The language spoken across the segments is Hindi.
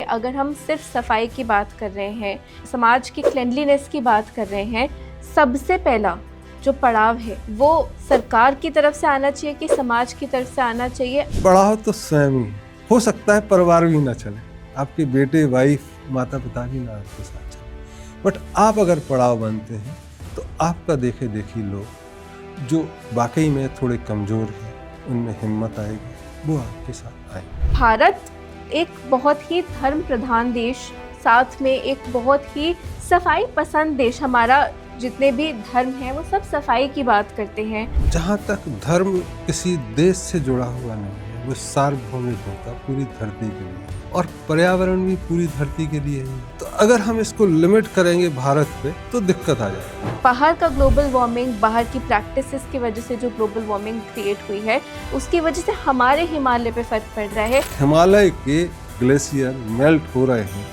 अगर हम सिर्फ सफाई की बात कर रहे हैं, समाज की क्लेanलीनेस की बात कर रहे हैं, सबसे पहला जो पड़ाव है वो सरकार की तरफ से आना चाहिए कि समाज की तरफ से आना चाहिए? पड़ाव तो स्वयं ही हो सकता है, परिवार भी ना चले, आपके बेटे वाइफ माता पिता भी ना आपके साथ चले, बट आप अगर पड़ाव बनते हैं तो आपका देखे देखी लोग जो वाकई में थोड़े कमज़ोर हैं उनमें हिम्मत आएगी, वो आपके साथ आएंगे। भारत एक बहुत ही धर्म प्रधान देश, साथ में एक बहुत ही सफाई पसंद देश। हमारा जितने भी धर्म हैं वो सब सफाई की बात करते हैं। जहाँ तक धर्म किसी देश से जुड़ा हुआ नहीं है, वो सार्वभौमिक होता पूरी धरती के लिए, और पर्यावरण भी पूरी धरती के लिए ही। तो अगर हम इसको लिमिट करेंगे भारत पे तो दिक्कत आ जाएगी। बाहर का ग्लोबल वार्मिंग, बाहर की प्रैक्टिसेस की वजह से जो ग्लोबल वार्मिंग क्रिएट हुई है, उसकी वजह से हमारे हिमालय पे फर्क पड़ रहा है। हिमालय के ग्लेशियर मेल्ट हो रहे हैं,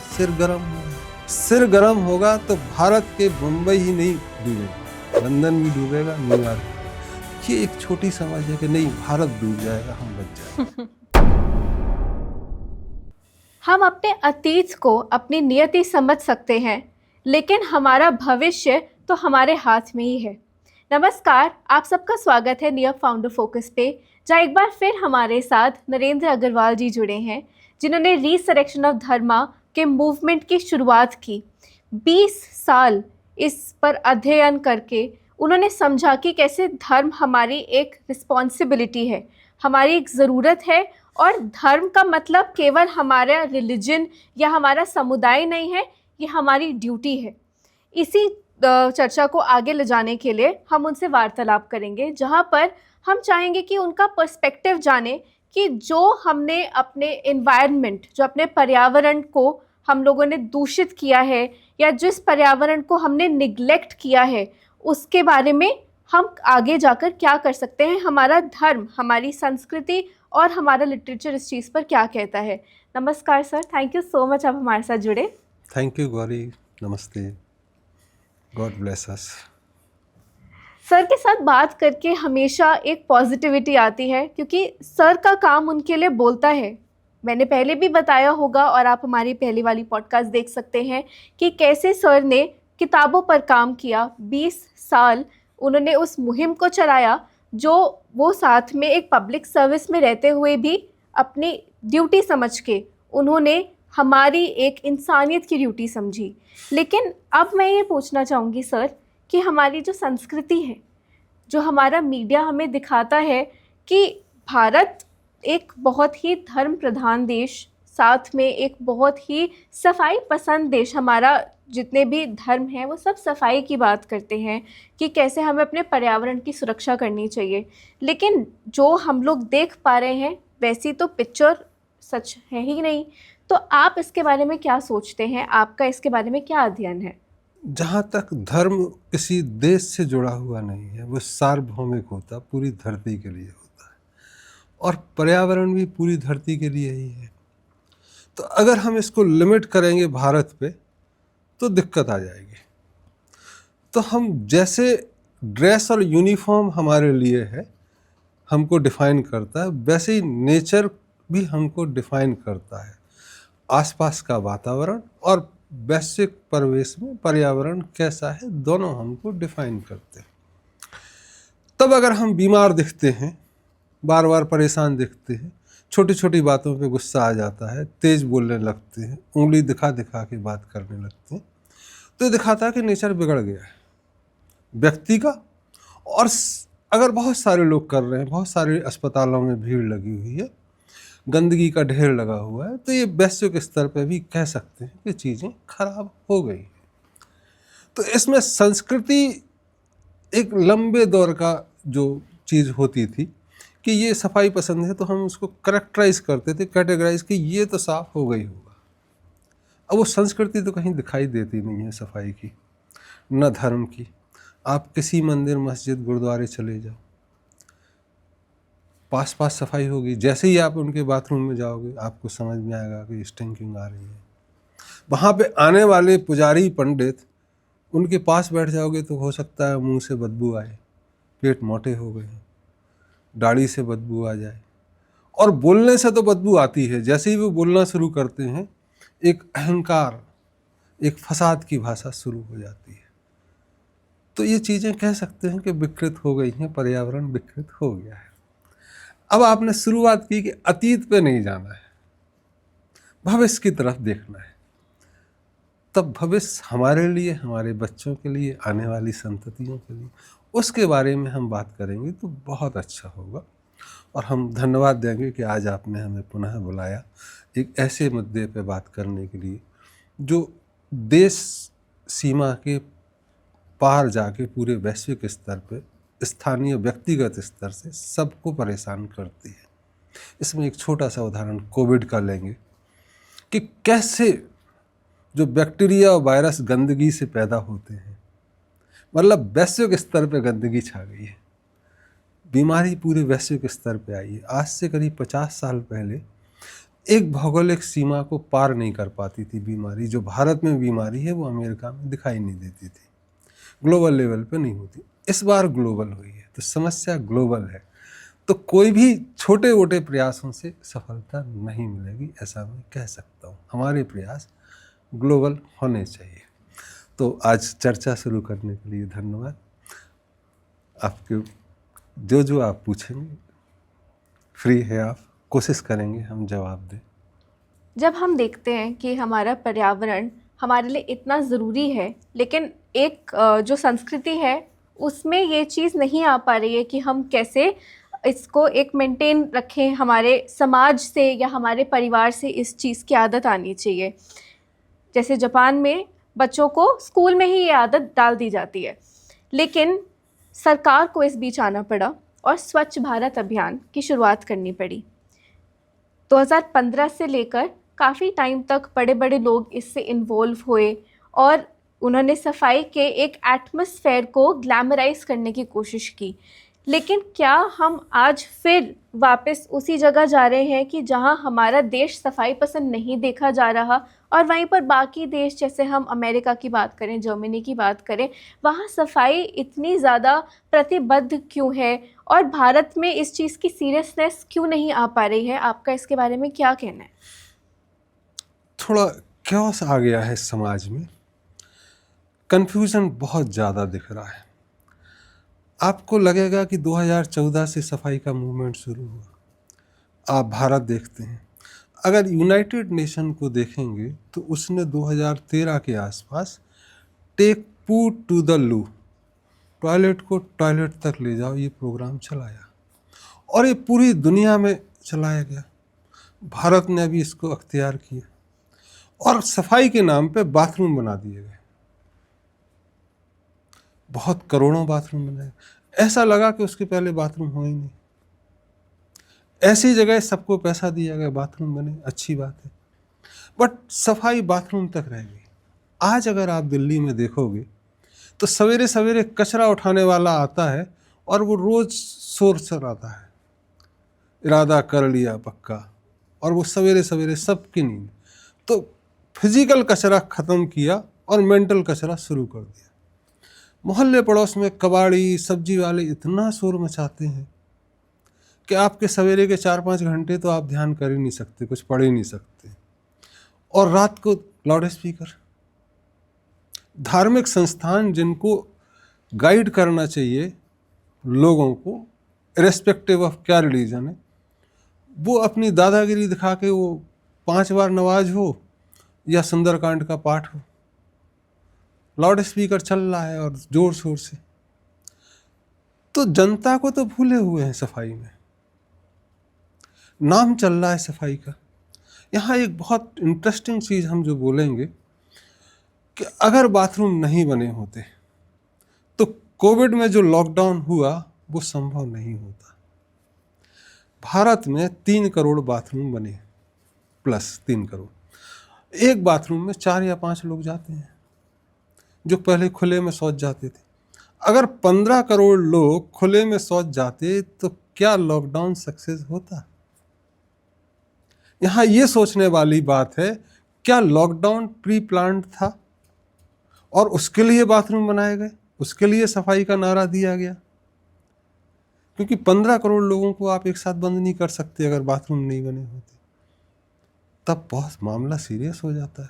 सिर गर्म हो रहा है। सिर गर्म होगा तो भारत के मुंबई ही नहीं डूबेगा, लंदन भी डूबेगा, न्यूयॉर्क। ये एक छोटी समझ है कि नहीं, भारत डूब जाएगा, हम बच जाएंगे। हम अपने अतीत को अपनी नियति समझ सकते हैं, लेकिन हमारा भविष्य तो हमारे हाथ में ही है। नमस्कार, आप सबका स्वागत है नियप फाउंडर फोकस पे, जहाँ एक बार फिर हमारे साथ नरेंद्र अग्रवाल जी जुड़े हैं, जिन्होंने रिसरेक्शन ऑफ धर्मा के मूवमेंट की शुरुआत की। 20 साल इस पर अध्ययन करके उन्होंने समझा कि कैसे धर्म हमारी एक रिस्पॉन्सिबिलिटी है, हमारी एक ज़रूरत है, और धर्म का मतलब केवल हमारा रिलीजन या हमारा समुदाय नहीं है, ये हमारी ड्यूटी है। इसी चर्चा को आगे ले जाने के लिए हम उनसे वार्तालाप करेंगे, जहाँ पर हम चाहेंगे कि उनका पर्सपेक्टिव जाने कि जो हमने अपने एनवायरनमेंट, जो अपने पर्यावरण को हम लोगों ने दूषित किया है, या जिस पर्यावरण को हमने निग्लेक्ट किया है, उसके बारे में हम आगे जाकर क्या कर सकते हैं। हमारा धर्म, हमारी संस्कृति और हमारा लिटरेचर इस चीज़ पर क्या कहता है। नमस्कार sir, thank you so much आप हमारे साथ जुड़े। थैंक यू गौरी, नमस्ते, गॉड ब्लेस अस। सर के साथ बात करके हमेशा एक पॉजिटिविटी आती है, क्योंकि सर का काम उनके लिए बोलता है। मैंने पहले भी बताया होगा, और आप हमारी पहली वाली पॉडकास्ट देख सकते हैं कि कैसे सर ने किताबों पर काम किया। 20 साल उन्होंने उस मुहिम को चलाया, जो वो साथ में एक पब्लिक सर्विस में रहते हुए भी अपनी ड्यूटी समझ के उन्होंने हमारी एक इंसानियत की ड्यूटी समझी। लेकिन अब मैं ये पूछना चाहूँगी सर कि हमारी जो संस्कृति है, जो हमारा मीडिया हमें दिखाता है कि भारत एक बहुत ही धर्म प्रधान देश, साथ में एक बहुत ही सफाई पसंद देश। हमारा जितने भी धर्म हैं वो सब सफाई की बात करते हैं कि कैसे हमें अपने पर्यावरण की सुरक्षा करनी चाहिए, लेकिन जो हम लोग देख पा रहे हैं वैसी तो पिक्चर सच है ही नहीं। तो आप इसके बारे में क्या सोचते हैं, आपका इसके बारे में क्या अध्ययन है? जहाँ तक धर्म किसी देश से जुड़ा हुआ नहीं है, वो सार्वभौमिक होता पूरी धरती के लिए होता है, और पर्यावरण भी पूरी धरती के लिए ही है। तो अगर हम इसको लिमिट करेंगे भारत पे तो दिक्कत आ जाएगी। तो हम जैसे ड्रेस और यूनिफॉर्म हमारे लिए है, हमको डिफाइन करता है, वैसे ही नेचर भी हमको डिफाइन करता है। आसपास का वातावरण और वैश्विक परिवेश में पर्यावरण कैसा है, दोनों हमको डिफाइन करते हैं। तब अगर हम बीमार दिखते हैं, बार बार परेशान दिखते हैं, छोटी छोटी बातों पे गुस्सा आ जाता है, तेज बोलने लगते हैं, उंगली दिखा दिखा के बात करने लगते हैं, तो ये दिखाता है कि नेचर बिगड़ गया है व्यक्ति का। और अगर बहुत सारे लोग कर रहे हैं, बहुत सारे अस्पतालों में भीड़ लगी हुई है, गंदगी का ढेर लगा हुआ है, तो ये वैश्विक स्तर पे भी कह सकते हैं कि चीज़ें खराब हो गई। तो इसमें संस्कृति एक लंबे दौर का जो चीज़ होती थी कि ये सफाई पसंद है, तो हम उसको करेक्टराइज करते थे, कैटेगराइज कि ये तो साफ हो गई होगा। अब वो संस्कृति तो कहीं दिखाई देती नहीं है सफाई की, न धर्म की। आप किसी मंदिर, मस्जिद, गुरुद्वारे चले जाओ, पास पास सफाई होगी। जैसे ही आप उनके बाथरूम में जाओगे आपको समझ में आएगा कि स्टिंकिंग आ रही है। वहाँ पे आने वाले पुजारी पंडित, उनके पास बैठ जाओगे तो हो सकता है मुंह से बदबू आए, पेट मोटे हो गए, दाढ़ी से बदबू आ जाए, और बोलने से तो बदबू आती है। जैसे ही वो बोलना शुरू करते हैं एक अहंकार, एक फसाद की भाषा शुरू हो जाती है। तो ये चीज़ें कह सकते हैं कि विकृत हो गई हैं, पर्यावरण विकृत हो गया है। अब आपने शुरुआत की कि अतीत पे नहीं जाना है, भविष्य की तरफ देखना है। तब भविष्य हमारे लिए, हमारे बच्चों के लिए, आने वाली संततियों के लिए, उसके बारे में हम बात करेंगे तो बहुत अच्छा होगा। और हम धन्यवाद देंगे कि आज आपने हमें पुनः बुलाया एक ऐसे मुद्दे पे बात करने के लिए जो देश सीमा के पार जाके पूरे वैश्विक स्तर पे, स्थानीय व्यक्तिगत स्तर से सबको परेशान करती है। इसमें एक छोटा सा उदाहरण कोविड का लेंगे कि कैसे जो बैक्टीरिया और वायरस गंदगी से पैदा होते हैं, मतलब वैश्विक स्तर पे गंदगी छा गई है, बीमारी पूरे वैश्विक स्तर पे आई है। आज से करीब 50 साल पहले एक भौगोलिक सीमा को पार नहीं कर पाती थी बीमारी। जो भारत में बीमारी है वो अमेरिका में दिखाई नहीं देती थी, ग्लोबल लेवल पे नहीं होती। इस बार ग्लोबल हुई है, तो समस्या ग्लोबल है। तो कोई भी छोटे मोटे प्रयासों से सफलता नहीं मिलेगी, ऐसा मैं कह सकता हूँ। हमारे प्रयास ग्लोबल होने चाहिए। तो आज चर्चा शुरू करने के लिए धन्यवाद। आपके जो आप पूछेंगे फ्री है, आप कोशिश करेंगे हम जवाब दें। जब हम देखते हैं कि हमारा पर्यावरण हमारे लिए इतना ज़रूरी है, लेकिन एक जो संस्कृति है उसमें ये चीज़ नहीं आ पा रही है कि हम कैसे इसको एक मेंटेन रखें। हमारे समाज से या हमारे परिवार से इस चीज़ की आदत आनी चाहिए। जैसे जापान में बच्चों को स्कूल में ही ये आदत डाल दी जाती है, लेकिन सरकार को इस बीच आना पड़ा और स्वच्छ भारत अभियान की शुरुआत करनी पड़ी। 2015 से लेकर काफ़ी टाइम तक बड़े बड़े लोग इससे इन्वॉल्व हुए और उन्होंने सफाई के एक एटमॉस्फेयर को ग्लैमराइज करने की कोशिश की। लेकिन क्या हम आज फिर वापस उसी जगह जा रहे हैं कि जहां हमारा देश सफाई पसंद नहीं देखा जा रहा, और वहीं पर बाकी देश जैसे हम अमेरिका की बात करें, जर्मनी की बात करें, वहाँ सफाई इतनी ज़्यादा प्रतिबद्ध क्यों है और भारत में इस चीज़ की सीरियसनेस क्यों नहीं आ पा रही है? आपका इसके बारे में क्या कहना है? थोड़ा क्योस आ गया है समाज में, कन्फ्यूज़न बहुत ज़्यादा दिख रहा है। आपको लगेगा कि 2014 से सफाई का मूवमेंट शुरू हुआ। आप भारत देखते हैं, अगर यूनाइटेड नेशन को देखेंगे तो उसने 2013 के आसपास टेक पू टू द लू, टॉयलेट को टॉयलेट तक ले जाओ, ये प्रोग्राम चलाया और ये पूरी दुनिया में चलाया गया। भारत ने अभी इसको अख्तियार किया और सफाई के नाम पे बाथरूम बना दिए गए, बहुत करोड़ों बाथरूम बनाए। ऐसा लगा कि उसके पहले बाथरूम हो ही नहीं। ऐसी जगह सबको पैसा दिया गया, बाथरूम बने, अच्छी बात है, बट सफाई बाथरूम तक रह गई। आज अगर आप दिल्ली में देखोगे तो सवेरे सवेरे कचरा उठाने वाला आता है और वो रोज शोर चलाता है, इरादा कर लिया पक्का, और वो सवेरे सवेरे सबकी नींद। तो फिजिकल कचरा ख़त्म किया और मेंटल कचरा शुरू कर दिया। मोहल्ले पड़ोस में कबाड़ी सब्जी वाले इतना शोर मचाते हैं कि आपके सवेरे के 4-5 घंटे तो आप ध्यान कर ही नहीं सकते, कुछ पढ़ ही नहीं सकते। और रात को लाउड स्पीकर। धार्मिक संस्थान जिनको गाइड करना चाहिए लोगों को, इरेस्पेक्टिव ऑफ क्या रिलीजन है, वो अपनी दादागिरी दिखा के वो 5 बार नमाज हो या सुंदरकांड का पाठ हो, लाउड स्पीकर चल रहा है और जोर शोर से। तो जनता को तो भूले हुए हैं सफाई में, नाम चल रहा है सफाई का। यहाँ एक बहुत इंटरेस्टिंग चीज़ हम जो बोलेंगे कि अगर बाथरूम नहीं बने होते तो कोविड में जो लॉकडाउन हुआ वो संभव नहीं होता। भारत में 3 करोड़ बाथरूम बने, प्लस 3 करोड़। एक बाथरूम में 4 या 5 लोग जाते हैं जो पहले खुले में शौच जाते थे। अगर 15 करोड़ लोग खुले में शौच जाते तो क्या लॉकडाउन सक्सेस होता? यहाँ ये सोचने वाली बात है, क्या लॉकडाउन प्री प्लान्ड था और उसके लिए बाथरूम बनाए गए, उसके लिए सफाई का नारा दिया गया? क्योंकि 15 करोड़ लोगों को आप एक साथ बंद नहीं कर सकते अगर बाथरूम नहीं बने होते। तब बहुत मामला सीरियस हो जाता है।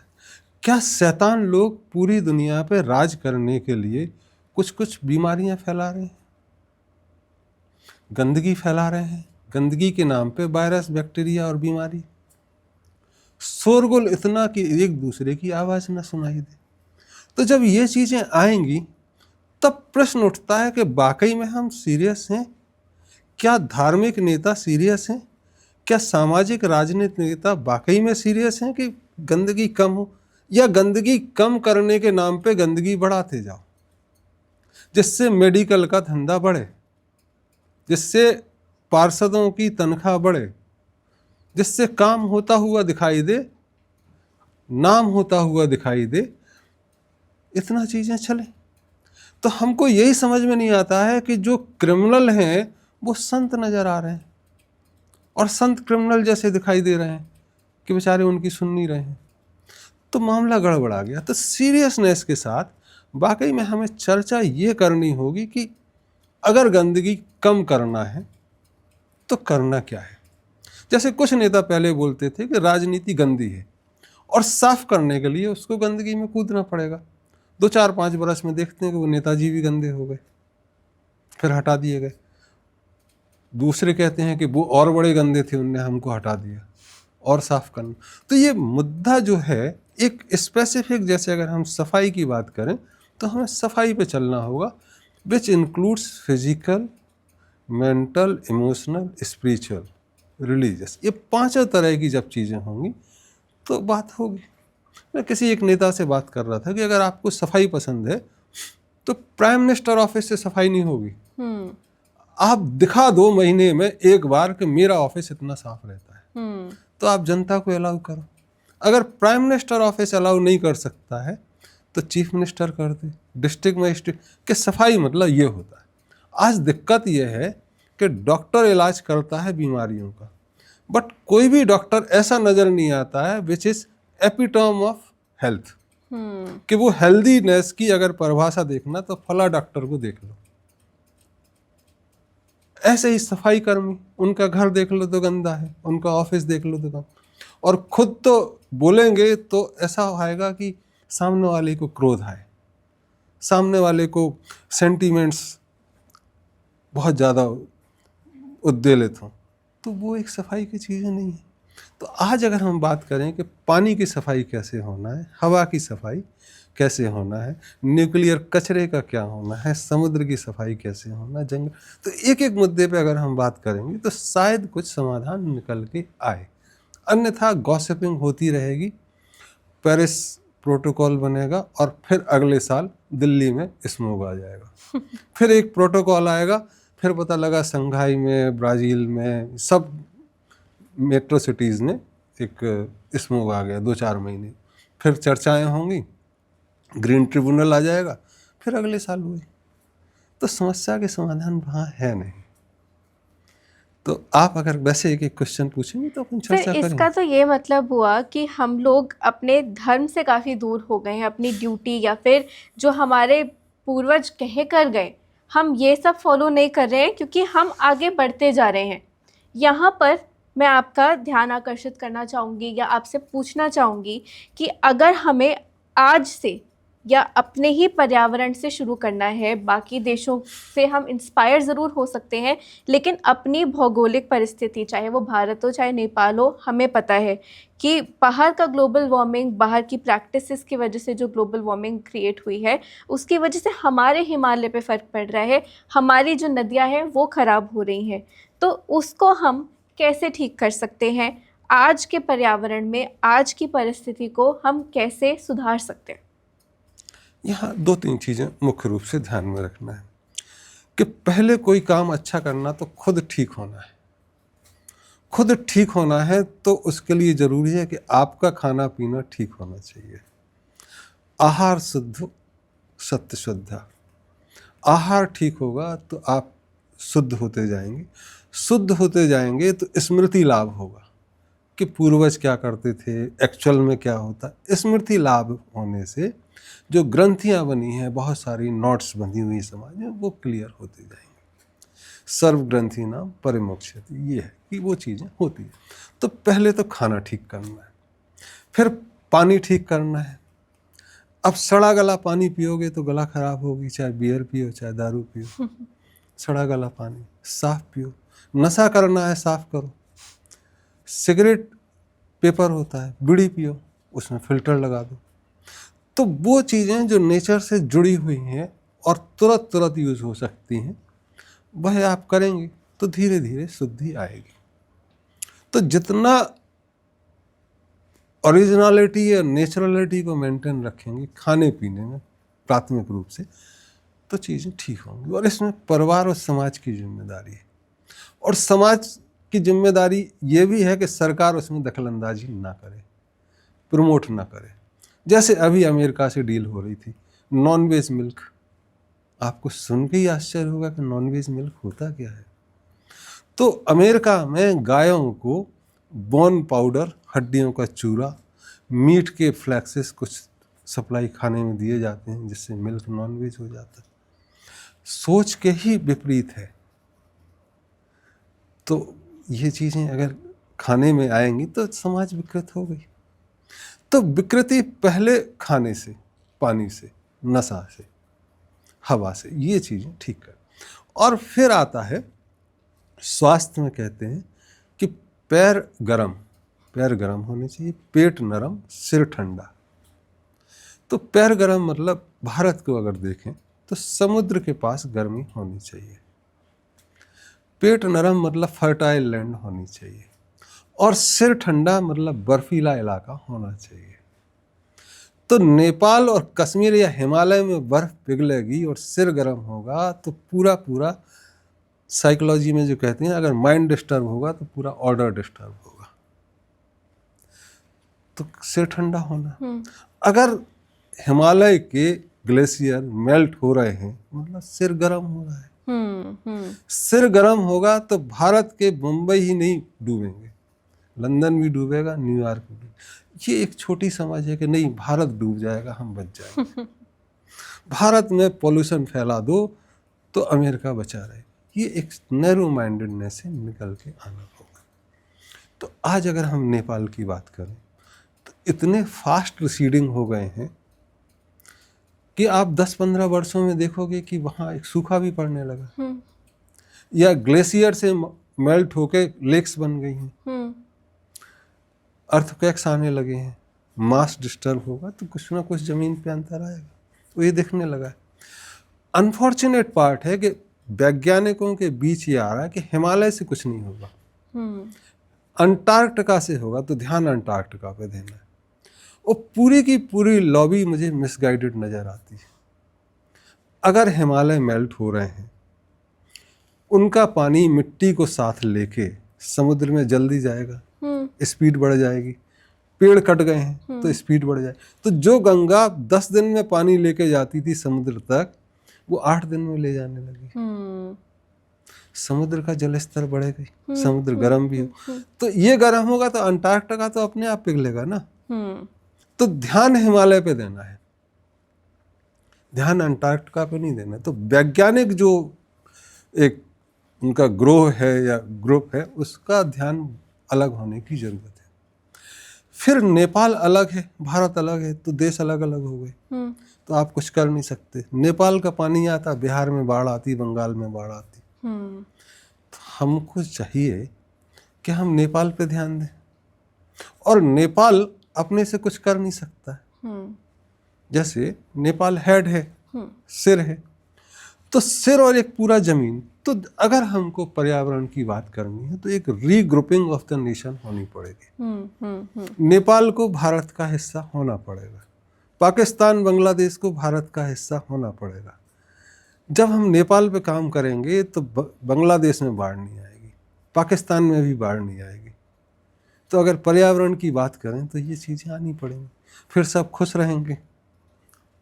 क्या शैतान लोग पूरी दुनिया पे राज करने के लिए कुछ कुछ बीमारियां फैला रहे हैं, गंदगी फैला रहे हैं, गंदगी के नाम पे वायरस, बैक्टीरिया और बीमारी, शोरगुल इतना कि एक दूसरे की आवाज न सुनाई दे। तो जब ये चीजें आएंगी तब प्रश्न उठता है कि वाकई में हम सीरियस हैं? क्या धार्मिक नेता सीरियस हैं? क्या सामाजिक राजनीतिक नेता वाकई में सीरियस हैं कि गंदगी कम हो, या गंदगी कम करने के नाम पे गंदगी बढ़ाते जाओ, जिससे मेडिकल का धंधा बढ़े, जिससे पार्षदों की तनख्वाह बढ़े, जिससे काम होता हुआ दिखाई दे, नाम होता हुआ दिखाई दे, इतना चीजें चले। तो हमको यही समझ में नहीं आता है कि जो क्रिमिनल हैं वो संत नजर आ रहे हैं, और संत क्रिमिनल जैसे दिखाई दे रहे हैं कि बेचारे उनकी सुन नहीं रहे हैं। तो मामला गड़बड़ा गया। तो सीरियसनेस के साथ वाकई में हमें चर्चा ये करनी होगी कि अगर गंदगी कम करना है तो करना क्या है। जैसे कुछ नेता पहले बोलते थे कि राजनीति गंदी है, और साफ करने के लिए उसको गंदगी में कूदना पड़ेगा। 2-4-5 बरस में देखते हैं कि वो नेताजी भी गंदे हो गए, फिर हटा दिए गए। दूसरे कहते हैं कि वो और बड़े गंदे थे, उनने हमको हटा दिया, और साफ करना। तो ये मुद्दा जो है एक स्पेसिफिक, जैसे अगर हम सफाई की बात करें तो हमें सफाई पे चलना होगा, which includes physical, mental, emotional, spiritual, religious. ये 5 तरह की जब चीज़ें होंगी तो बात होगी। मैं किसी एक नेता से बात कर रहा था कि अगर आपको सफाई पसंद है तो प्राइम मिनिस्टर ऑफिस से सफाई नहीं होगी। आप दिखा दो महीने में एक बार कि मेरा ऑफिस इतना साफ रहता है, तो आप जनता को अलाउ करो। अगर प्राइम मिनिस्टर ऑफिस अलाउ नहीं कर सकता है तो चीफ मिनिस्टर कर दे, डिस्ट्रिक्ट मजिस्ट्रेट के। सफाई मतलब ये होता है। आज दिक्कत ये है कि डॉक्टर इलाज करता है बीमारियों का, बट कोई भी डॉक्टर ऐसा नजर नहीं आता है which is epitome of health, कि वो हेल्दीनेस की अगर परिभाषा देखना तो फला डॉक्टर को देख लो। ऐसे ही सफाई कर्मी, उनका घर देख लो तो गंदा है, उनका ऑफिस देख लो तो गंदा, और खुद तो बोलेंगे तो ऐसा आएगा कि सामने वाले को क्रोध आए, सामने वाले को सेंटीमेंट्स बहुत ज़्यादा उद्वेलित हों, तो वो एक सफाई की चीज़ें नहीं है। तो आज अगर हम बात करें कि पानी की सफाई कैसे होना है, हवा की सफाई कैसे होना है, न्यूक्लियर कचरे का क्या होना है, समुद्र की सफाई कैसे होना है, जंगल, तो एक एक मुद्दे पे अगर हम बात करेंगे तो शायद कुछ समाधान निकल के आए। अन्यथा गॉसिपिंग होती रहेगी, पेरिस प्रोटोकॉल बनेगा और फिर अगले साल दिल्ली में स्मोग आ जाएगा, फिर एक प्रोटोकॉल आएगा, फिर पता लगा संघाई में, ब्राज़ील में, सब मेट्रो सिटीज़ में एक स्मोग आ गया 2-4 महीने, फिर चर्चाएं होंगी, ग्रीन ट्रिब्यूनल आ जाएगा, फिर अगले साल हुए। तो समस्या के समाधान वहाँ है नहीं। तो आप अगर वैसे एक एक क्वेश्चन पूछेंगे तो अपन चर्चा फिर करेंगे। इसका तो ये मतलब हुआ कि हम लोग अपने धर्म से काफ़ी दूर हो गए हैं, अपनी ड्यूटी या फिर जो हमारे पूर्वज कहे कर गए, हम ये सब फॉलो नहीं कर रहे हैं क्योंकि हम आगे बढ़ते जा रहे हैं। यहाँ पर मैं आपका ध्यान आकर्षित करना चाहूँगी या आपसे पूछना चाहूँगी कि अगर हमें आज से या अपने ही पर्यावरण से शुरू करना है, बाकी देशों से हम इंस्पायर ज़रूर हो सकते हैं, लेकिन अपनी भौगोलिक परिस्थिति, चाहे वो भारत हो चाहे नेपाल हो, हमें पता है कि बाहर का ग्लोबल वार्मिंग, बाहर की प्रैक्टिसेस की वजह से जो ग्लोबल वार्मिंग क्रिएट हुई है, उसकी वजह से हमारे हिमालय पे फ़र्क पड़ रहा है, हमारी जो नदियाँ हैं वो ख़राब हो रही हैं। तो उसको हम कैसे ठीक कर सकते हैं? आज के पर्यावरण में, आज की परिस्थिति को हम कैसे सुधार सकते हैं? यहाँ 2-3 चीज़ें मुख्य रूप से ध्यान में रखना है कि पहले कोई काम अच्छा करना तो खुद ठीक होना है। खुद ठीक होना है तो उसके लिए ज़रूरी है कि आपका खाना पीना ठीक होना चाहिए। आहार शुद्ध, सत्य शुद्ध। आहार ठीक होगा तो आप शुद्ध होते जाएंगे, शुद्ध होते जाएंगे तो स्मृति लाभ होगा कि पूर्वज क्या करते थे, एक्चुअल में क्या होता। स्मृति लाभ होने से जो ग्रंथियां बनी हैं, बहुत सारी नोट्स बनी हुई समाज में, वो क्लियर होते जाएंगे। सर्व ग्रंथि नाम परिमोक्षति, ये है कि वो चीज़ें होती हैं। तो पहले तो खाना ठीक करना है। फिर पानी ठीक करना है। अब सड़ा गला पानी पियोगे तो गला खराब होगी, चाहे बियर पियो चाहे दारू पियो। सड़ा गला पानी साफ पियो। नशा करना है साफ करो। सिगरेट पेपर होता है, बीड़ी पियो, उसमें फिल्टर लगा दो। तो वो चीज़ें जो नेचर से जुड़ी हुई हैं और तुरंत तुरंत यूज हो सकती हैं, वह आप करेंगे तो धीरे धीरे शुद्धि आएगी। तो जितना ओरिजिनलिटी या नेचुरलिटी को मेंटेन रखेंगे खाने पीने में प्राथमिक रूप से, तो चीज़ें ठीक होंगी। और इसमें परिवार और समाज की जिम्मेदारी है। और समाज की जिम्मेदारी ये भी है कि सरकार उसमें दखलंदाजी ना करे, प्रमोट ना करे। जैसे अभी अमेरिका से डील हो रही थी नॉन वेज मिल्क। आपको सुन के ही आश्चर्य होगा कि नॉन वेज मिल्क होता क्या है। तो अमेरिका में गायों को बोन पाउडर, हड्डियों का चूरा, मीट के फ्लैक्सेस कुछ सप्लाई खाने में दिए जाते हैं, जिससे मिल्क नॉन वेज हो जाता है। सोच के ही विपरीत है। तो ये चीज़ें अगर खाने में आएंगी तो समाज विकृत हो गई। तो विकृति पहले खाने से, पानी से, नशा से, हवा से, ये चीज़ें ठीक कर। और फिर आता है स्वास्थ्य में, कहते हैं कि पैर गरम होने चाहिए, पेट नरम, सिर ठंडा। तो पैर गरम मतलब भारत को अगर देखें तो समुद्र के पास गर्मी होनी चाहिए। पेट नरम मतलब फर्टाइल लैंड होनी चाहिए। और सिर ठंडा मतलब बर्फीला इलाका होना चाहिए। तो नेपाल और कश्मीर या हिमालय में बर्फ पिघलेगी और सिर गर्म होगा तो पूरा साइकोलॉजी में जो कहते हैं, अगर माइंड डिस्टर्ब होगा तो पूरा ऑर्डर डिस्टर्ब होगा। तो सिर ठंडा होना। अगर हिमालय के ग्लेशियर मेल्ट हो रहे हैं मतलब सिर गर्म हो रहा है। सिर गर्म होगा तो भारत के मुंबई ही नहीं डूबेंगे, लंदन भी डूबेगा, न्यूयॉर्क भी डूबेगा। ये एक छोटी समझ है कि नहीं भारत डूब जाएगा, हम बच जाएंगे। भारत में पॉल्यूशन फैला दो तो अमेरिका बचा रहे। ये एक नैरो माइंडेडनेस से निकल के आना होगा। तो आज अगर हम नेपाल की बात करें तो इतने फास्ट रिसीडिंग हो गए हैं कि आप 10-15 वर्षों में देखोगे कि वहाँ एक सूखा भी पड़ने लगा, या ग्लेशियर से मेल्ट होके लेक्स बन गई हैं, अर्थक्वेक्स आने लगे हैं, मास डिस्टर्ब होगा तो कुछ ना कुछ जमीन पे अंतर आएगा। तो ये दिखने लगा है। अनफॉर्चुनेट पार्ट है कि वैज्ञानिकों के बीच ये आ रहा है कि हिमालय से कुछ नहीं होगा, अंटार्कटिका से होगा। तो ध्यान अंटार्कटिका पे देना है। और पूरी की पूरी लॉबी मुझे मिसगाइडेड नजर आती है। अगर हिमालय मेल्ट हो रहे हैं, उनका पानी मिट्टी को साथ लेके समुद्र में जल्दी जाएगा, स्पीड बढ़ जाएगी। पेड़ कट गए हैं तो स्पीड बढ़ जाए। तो जो गंगा 10 दिन में पानी लेके जाती थी समुद्र तक, वो 8 दिन में ले जाने लगी। समुद्र का जल स्तर बढ़ेगा, समुद्र गर्म भी हो। तो ये गर्म होगा तो अंटार्कटिका तो अपने आप पिघलेगा ना। तो ध्यान हिमालय पे देना है, ध्यान अंटार्कटिका पे नहीं देना। तो वैज्ञानिक जो एक उनका ग्रोह है या ग्रुप है, उसका ध्यान अलग होने की जरूरत है। फिर नेपाल अलग है, भारत अलग है, तो देश अलग अलग हो गए। तो आप कुछ कर नहीं सकते। नेपाल का पानी आता, बिहार में बाढ़ आती, बंगाल में बाढ़ आती। तो हमको चाहिए कि हम नेपाल पे ध्यान दें। और नेपाल अपने से कुछ कर नहीं सकता है। जैसे नेपाल हेड है, सिर है, तो सिर और एक पूरा जमीन। तो अगर हमको पर्यावरण की बात करनी है तो एक रीग्रुपिंग ऑफ द नेशन होनी पड़ेगी। नेपाल को भारत का हिस्सा होना पड़ेगा, पाकिस्तान बांग्लादेश को भारत का हिस्सा होना पड़ेगा। जब हम नेपाल पे काम करेंगे तो बांग्लादेश में बाढ़ नहीं आएगी, पाकिस्तान में भी बाढ़ नहीं आएगी। तो अगर पर्यावरण की बात करें तो ये चीज़ें आनी पड़ेंगी, फिर सब खुश रहेंगे,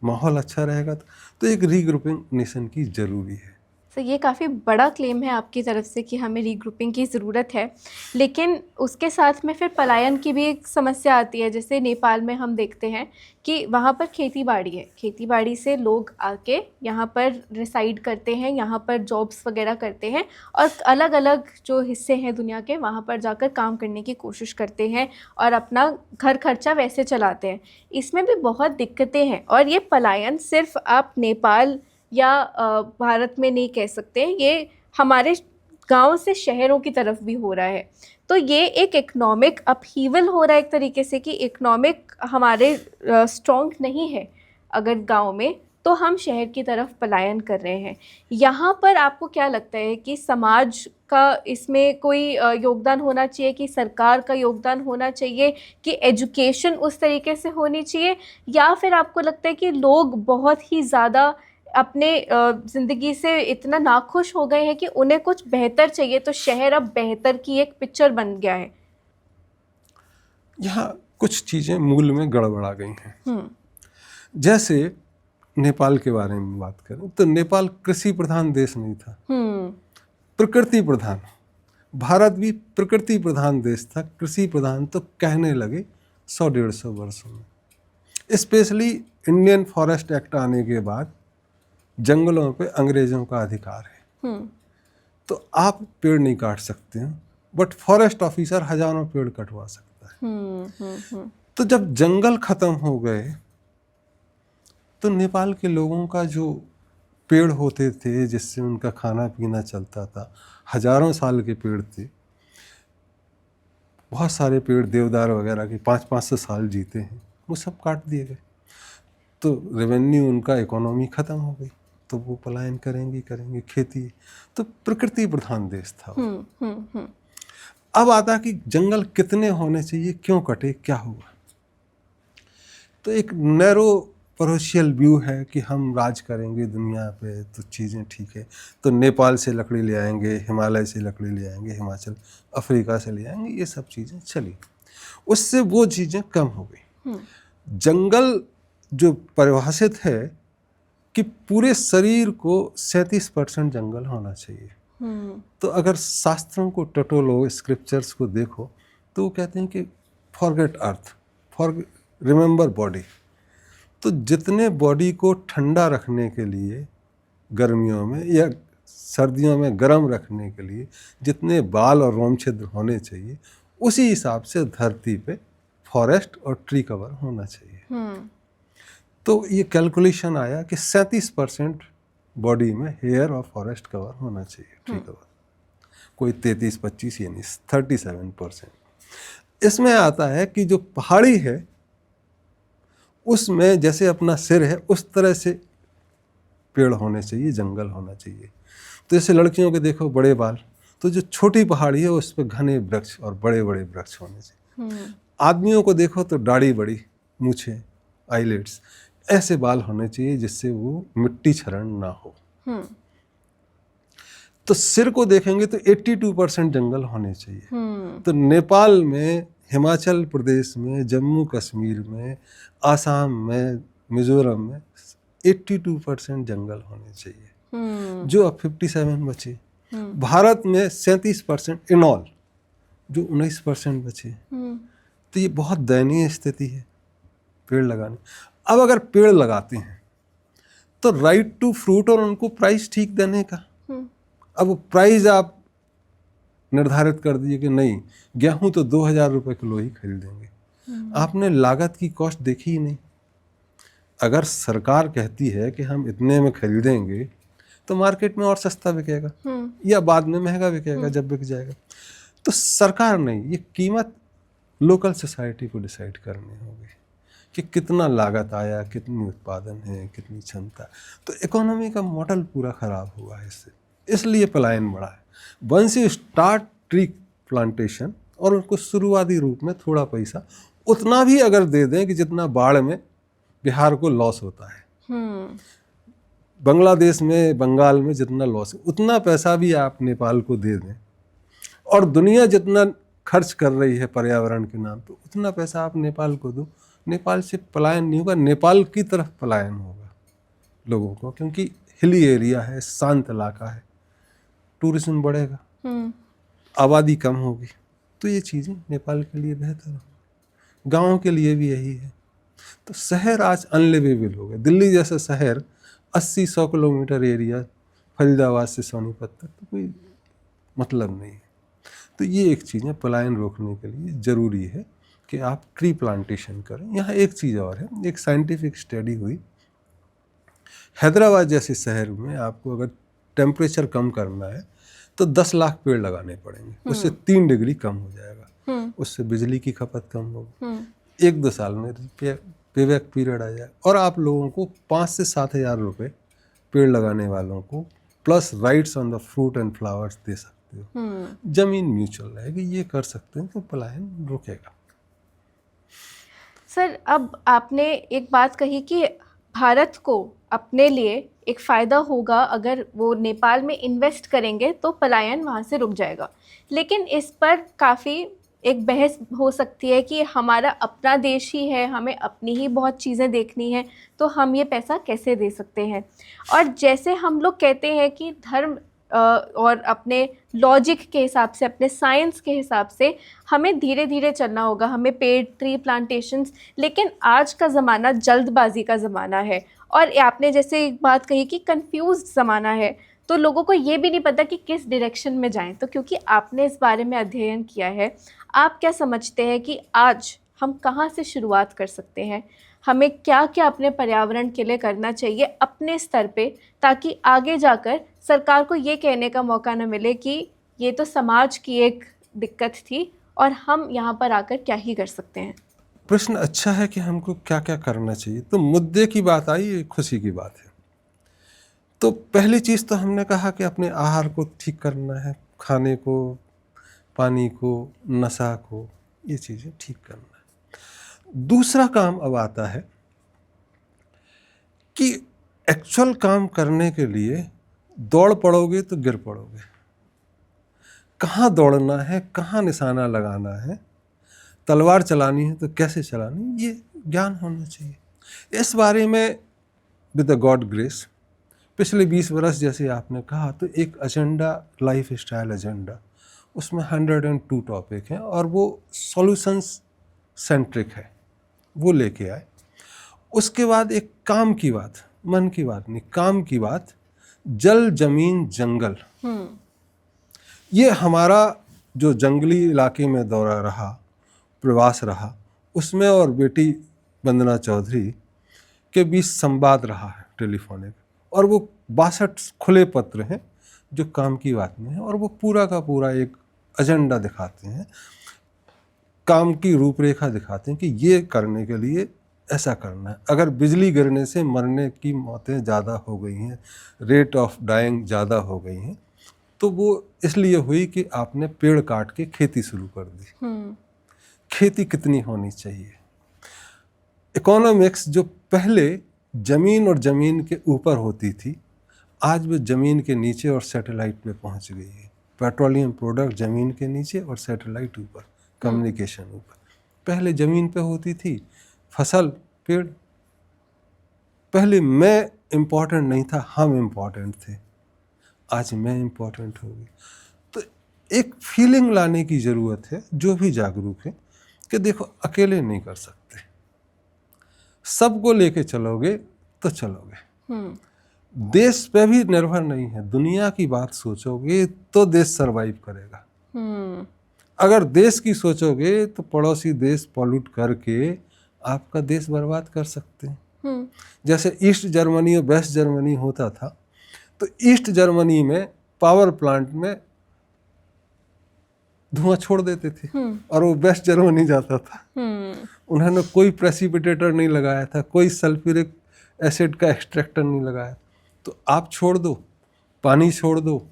माहौल अच्छा रहेगा। तो एक रीग्रुपिंग नेशन की जरूरी है। तो ये काफ़ी बड़ा क्लेम है आपकी तरफ से कि हमें रीग्रुपिंग की ज़रूरत है, लेकिन उसके साथ में फिर पलायन की भी एक समस्या आती है। जैसे नेपाल में हम देखते हैं कि वहाँ पर खेती-बाड़ी है, खेती-बाड़ी से लोग आके यहाँ पर रिसाइड करते हैं, यहाँ पर जॉब्स वगैरह करते हैं और अलग-अलग जो हिस्से हैं दुनिया के वहाँ पर जाकर काम करने की कोशिश करते हैं और अपना घर खर्चा वैसे चलाते हैं। इसमें भी बहुत दिक्कतें हैं और ये पलायन सिर्फ़ आप नेपाल या भारत में नहीं कह सकते, ये हमारे गांव से शहरों की तरफ भी हो रहा है। तो ये एक इकोनॉमिक अपहीवल हो रहा है एक तरीके से कि इकोनॉमिक हमारे स्ट्रॉन्ग नहीं है अगर गांव में, तो हम शहर की तरफ पलायन कर रहे हैं। यहाँ पर आपको क्या लगता है कि समाज का इसमें कोई योगदान होना चाहिए, कि सरकार का योगदान होना चाहिए, कि एजुकेशन उस तरीके से होनी चाहिए, या फिर आपको लगता है कि लोग बहुत ही ज़्यादा अपने ज़िंदगी से इतना नाखुश हो गए हैं कि उन्हें कुछ बेहतर चाहिए, तो शहर अब बेहतर की एक पिक्चर बन गया है? यहाँ कुछ चीज़ें मूल में गड़बड़ा गई हैं। जैसे नेपाल के बारे में बात करें तो नेपाल कृषि प्रधान देश नहीं था, प्रकृति प्रधान। भारत भी प्रकृति प्रधान देश था, कृषि प्रधान तो कहने लगे 100-150 वर्षों में। स्पेशली इंडियन फॉरेस्ट एक्ट आने के बाद जंगलों पे अंग्रेजों का अधिकार है। तो आप पेड़ नहीं काट सकते हैं, बट फॉरेस्ट ऑफिसर हजारों पेड़ कटवा सकता है। तो जब जंगल खत्म हो गए तो नेपाल के लोगों का जो पेड़ होते थे जिससे उनका खाना पीना चलता था, हजारों साल के पेड़ थे, बहुत सारे पेड़ देवदार वगैरह के 500-500 साल जीते हैं, वो सब काट दिए गए। तो रेवेन्यू उनका, इकोनॉमी ख़त्म हो गई, तो वो पलायन करेंगे खेती। तो प्रकृति प्रधान देश था वो। अब आता कि जंगल कितने होने चाहिए, क्यों कटे, क्या हुआ। तो एक नैरो परोशियल व्यू है कि हम राज करेंगे दुनिया पे तो चीज़ें ठीक है, तो नेपाल से लकड़ी ले आएंगे, हिमालय से लकड़ी ले आएंगे, हिमाचल अफ्रीका से ले आएंगे, ये सब चीज़ें चली। उससे वो चीज़ें कम हो गई। जंगल जो परिभाषित है कि पूरे शरीर को 37% जंगल होना चाहिए। तो अगर शास्त्रों को टटोलो, स्क्रिप्चर्स को देखो, तो वो कहते हैं कि फॉरगेट अर्थ, रिमेंबर बॉडी। तो जितने बॉडी को ठंडा रखने के लिए गर्मियों में या सर्दियों में गर्म रखने के लिए जितने बाल और रोम छिद्र होने चाहिए, उसी हिसाब से धरती पे फॉरेस्ट और ट्री कवर होना चाहिए। तो ये कैलकुलेशन आया कि 37% बॉडी में हेयर और फॉरेस्ट कवर होना चाहिए, ट्री कवर। कोई 33-25 यानी 37%। इसमें आता है कि जो पहाड़ी है उसमें जैसे अपना सिर है उस तरह से पेड़ होने चाहिए, जंगल होना चाहिए। तो जैसे लड़कियों के देखो बड़े बाल, तो जो छोटी पहाड़ी है उस पर घने वृक्ष और बड़े बड़े वृक्ष होने चाहिए। आदमियों को देखो तो दाढ़ी बड़ी, मूछें, आईलेट्स, ऐसे बाल होने चाहिए जिससे वो मिट्टी क्षरण ना हो। तो सिर को देखेंगे तो 82% जंगल होने चाहिए। तो नेपाल में, हिमाचल प्रदेश में, जम्मू कश्मीर में, आसाम में, मिजोरम में 82% जंगल होने चाहिए, जो अब 57 बचे। भारत में 37% इन ऑल, जो 19% बचे। तो ये बहुत दयनीय स्थिति है पेड़ लगाने। अब अगर पेड़ लगाते हैं तो राइट टू फ्रूट और उनको प्राइस ठीक देने का, अब प्राइस आप निर्धारित कर दिए कि नहीं, गेहूं तो 2000 रुपये किलो ही खरीदेंगे। आपने लागत की कॉस्ट देखी ही नहीं। अगर सरकार कहती है कि हम इतने में खरीदेंगे तो मार्केट में और सस्ता बिकेगा या बाद में महंगा बिकेगा जब बिक जाएगा। तो सरकार नहीं, ये कीमत लोकल सोसाइटी को डिसाइड करनी होगी कि कितना लागत आया, कितनी उत्पादन है, कितनी क्षमता। तो इकोनॉमी का मॉडल पूरा खराब हुआ है इससे, इसलिए पलायन बढ़ा है। Once you start tree plantation और उनको शुरुआती रूप में थोड़ा पैसा उतना भी अगर दे दें कि जितना बाढ़ में बिहार को लॉस होता है, बांग्लादेश में, बंगाल में जितना लॉस है, उतना पैसा भी आप नेपाल को दे दें और दुनिया जितना खर्च कर रही है पर्यावरण के नाम पे, उतना पैसा आप नेपाल को दो, नेपाल से पलायन नहीं होगा, नेपाल की तरफ पलायन होगा लोगों को, क्योंकि हिली एरिया है, शांत इलाका है, टूरिज्म बढ़ेगा, आबादी कम होगी, तो ये चीज़ें नेपाल के लिए बेहतर हो। गाँव के लिए भी यही है। तो शहर आज अनलिवेबल हो गए। दिल्ली जैसा शहर 80-100 किलोमीटर एरिया फरीदाबाद से सोनीपत तक, तो कोई मतलब नहीं है। तो ये एक चीज़ है, पलायन रोकने के लिए ज़रूरी है कि आप ट्री प्लांटेशन करें। यहाँ एक चीज़ और है, एक साइंटिफिक स्टडी हुई, हैदराबाद जैसे शहर में आपको अगर टेम्परेचर कम करना है तो 10 लाख पेड़ लगाने पड़ेंगे, उससे 3 डिग्री कम हो जाएगा, उससे बिजली की खपत कम होगी, 1-2 साल में पेबैक पीरियड आ जाए, और आप लोगों को 5 से 7 हज़ार रुपये पेड़ लगाने वालों को plus rights on the fruit and flowers दे सकते हो। जमीन म्यूचुअल रहेगी, ये कर सकते हैं तो पलायन रुकेगा। सर, अब आपने एक बात कही कि भारत को अपने लिए एक फ़ायदा होगा अगर वो नेपाल में इन्वेस्ट करेंगे तो पलायन वहाँ से रुक जाएगा, लेकिन इस पर काफ़ी एक बहस हो सकती है कि हमारा अपना देश ही है, हमें अपनी ही बहुत चीज़ें देखनी है, तो हम ये पैसा कैसे दे सकते हैं। और जैसे हम लोग कहते हैं कि धर्म और अपने लॉजिक के हिसाब से, अपने साइंस के हिसाब से हमें धीरे धीरे चलना होगा, हमें पेड़ ट्री प्लांटेशंस, लेकिन आज का ज़माना जल्दबाजी का ज़माना है। और आपने जैसे एक बात कही कि कंफ्यूज ज़माना है, तो लोगों को ये भी नहीं पता कि किस डायरेक्शन में जाएं। तो क्योंकि आपने इस बारे में अध्ययन किया है, आप क्या समझते हैं कि आज हम कहाँ से शुरुआत कर सकते हैं, हमें क्या क्या अपने पर्यावरण के लिए करना चाहिए अपने स्तर पे, ताकि आगे जाकर सरकार को ये कहने का मौका न मिले कि ये तो समाज की एक दिक्कत थी और हम यहाँ पर आकर क्या ही कर सकते हैं। प्रश्न अच्छा है कि हमको क्या क्या करना चाहिए। तो मुद्दे की बात आई, ये खुशी की बात है। तो पहली चीज़ तो हमने कहा कि अपने आहार को ठीक करना है, खाने को, पानी को, नशा को, ये चीज़ें ठीक करना है। दूसरा काम अब आता है कि एक्चुअल काम करने के लिए दौड़ पड़ोगे तो गिर पड़ोगे। कहाँ दौड़ना है, कहाँ निशाना लगाना है, तलवार चलानी है तो कैसे चलानी, ये ज्ञान होना चाहिए। इस बारे में विद द गॉड ग्रेस पिछले 20 वर्ष, जैसे आपने कहा, तो एक एजेंडा, लाइफ स्टाइल एजेंडा, उसमें 102 टॉपिक हैं और वो सॉल्यूशंस सेंट्रिक है, वो लेके आए। उसके बाद एक काम की बात, मन की बात नहीं, काम की बात, जल जमीन जंगल, ये हमारा जो जंगली इलाके में दौरा रहा, प्रवास रहा, उसमें और बेटी वंदना चौधरी के बीच संवाद रहा है टेलीफोनिक, और वो 62 खुले पत्र हैं जो काम की बात में है, और वो पूरा का पूरा एक एजेंडा दिखाते हैं, काम की रूपरेखा दिखाते हैं कि ये करने के लिए ऐसा करना है। अगर बिजली गिरने से मरने की मौतें ज़्यादा हो गई हैं, रेट ऑफ डाइंग ज़्यादा हो गई हैं, तो वो इसलिए हुई कि आपने पेड़ काट के खेती शुरू कर दी। खेती कितनी होनी चाहिए। इकोनॉमिक्स जो पहले ज़मीन और ज़मीन के ऊपर होती थी, आज वो ज़मीन के नीचे और सैटेलाइट पे पहुंच गई है। पेट्रोलियम प्रोडक्ट ज़मीन के नीचे और सैटेलाइट ऊपर, कम्युनिकेशन ऊपर। पहले ज़मीन पे होती थी फसल, पेड़। पहले मैं इम्पोर्टेंट नहीं था, हम इम्पोर्टेंट थे, आज मैं इम्पोर्टेंट हो गई। तो एक फीलिंग लाने की ज़रूरत है, जो भी जागरूक है, कि देखो अकेले नहीं कर सकते, सबको लेके चलोगे तो चलोगे। देश पे भी निर्भर नहीं है, दुनिया की बात सोचोगे तो देश सरवाइव करेगा। अगर देश की सोचोगे तो पड़ोसी देश पॉल्यूट करके आपका देश बर्बाद कर सकते हैं। जैसे ईस्ट जर्मनी और वेस्ट जर्मनी होता था, तो ईस्ट जर्मनी में पावर प्लांट में धुआं छोड़ देते थे और वो वेस्ट जर्मनी जाता था। उन्होंने कोई प्रेसिपिटेटर नहीं लगाया था, कोई सल्फ्यूरिक एसिड का एक्सट्रैक्टर नहीं लगाया। तो आप छोड़ दो, पानी छोड़ दो,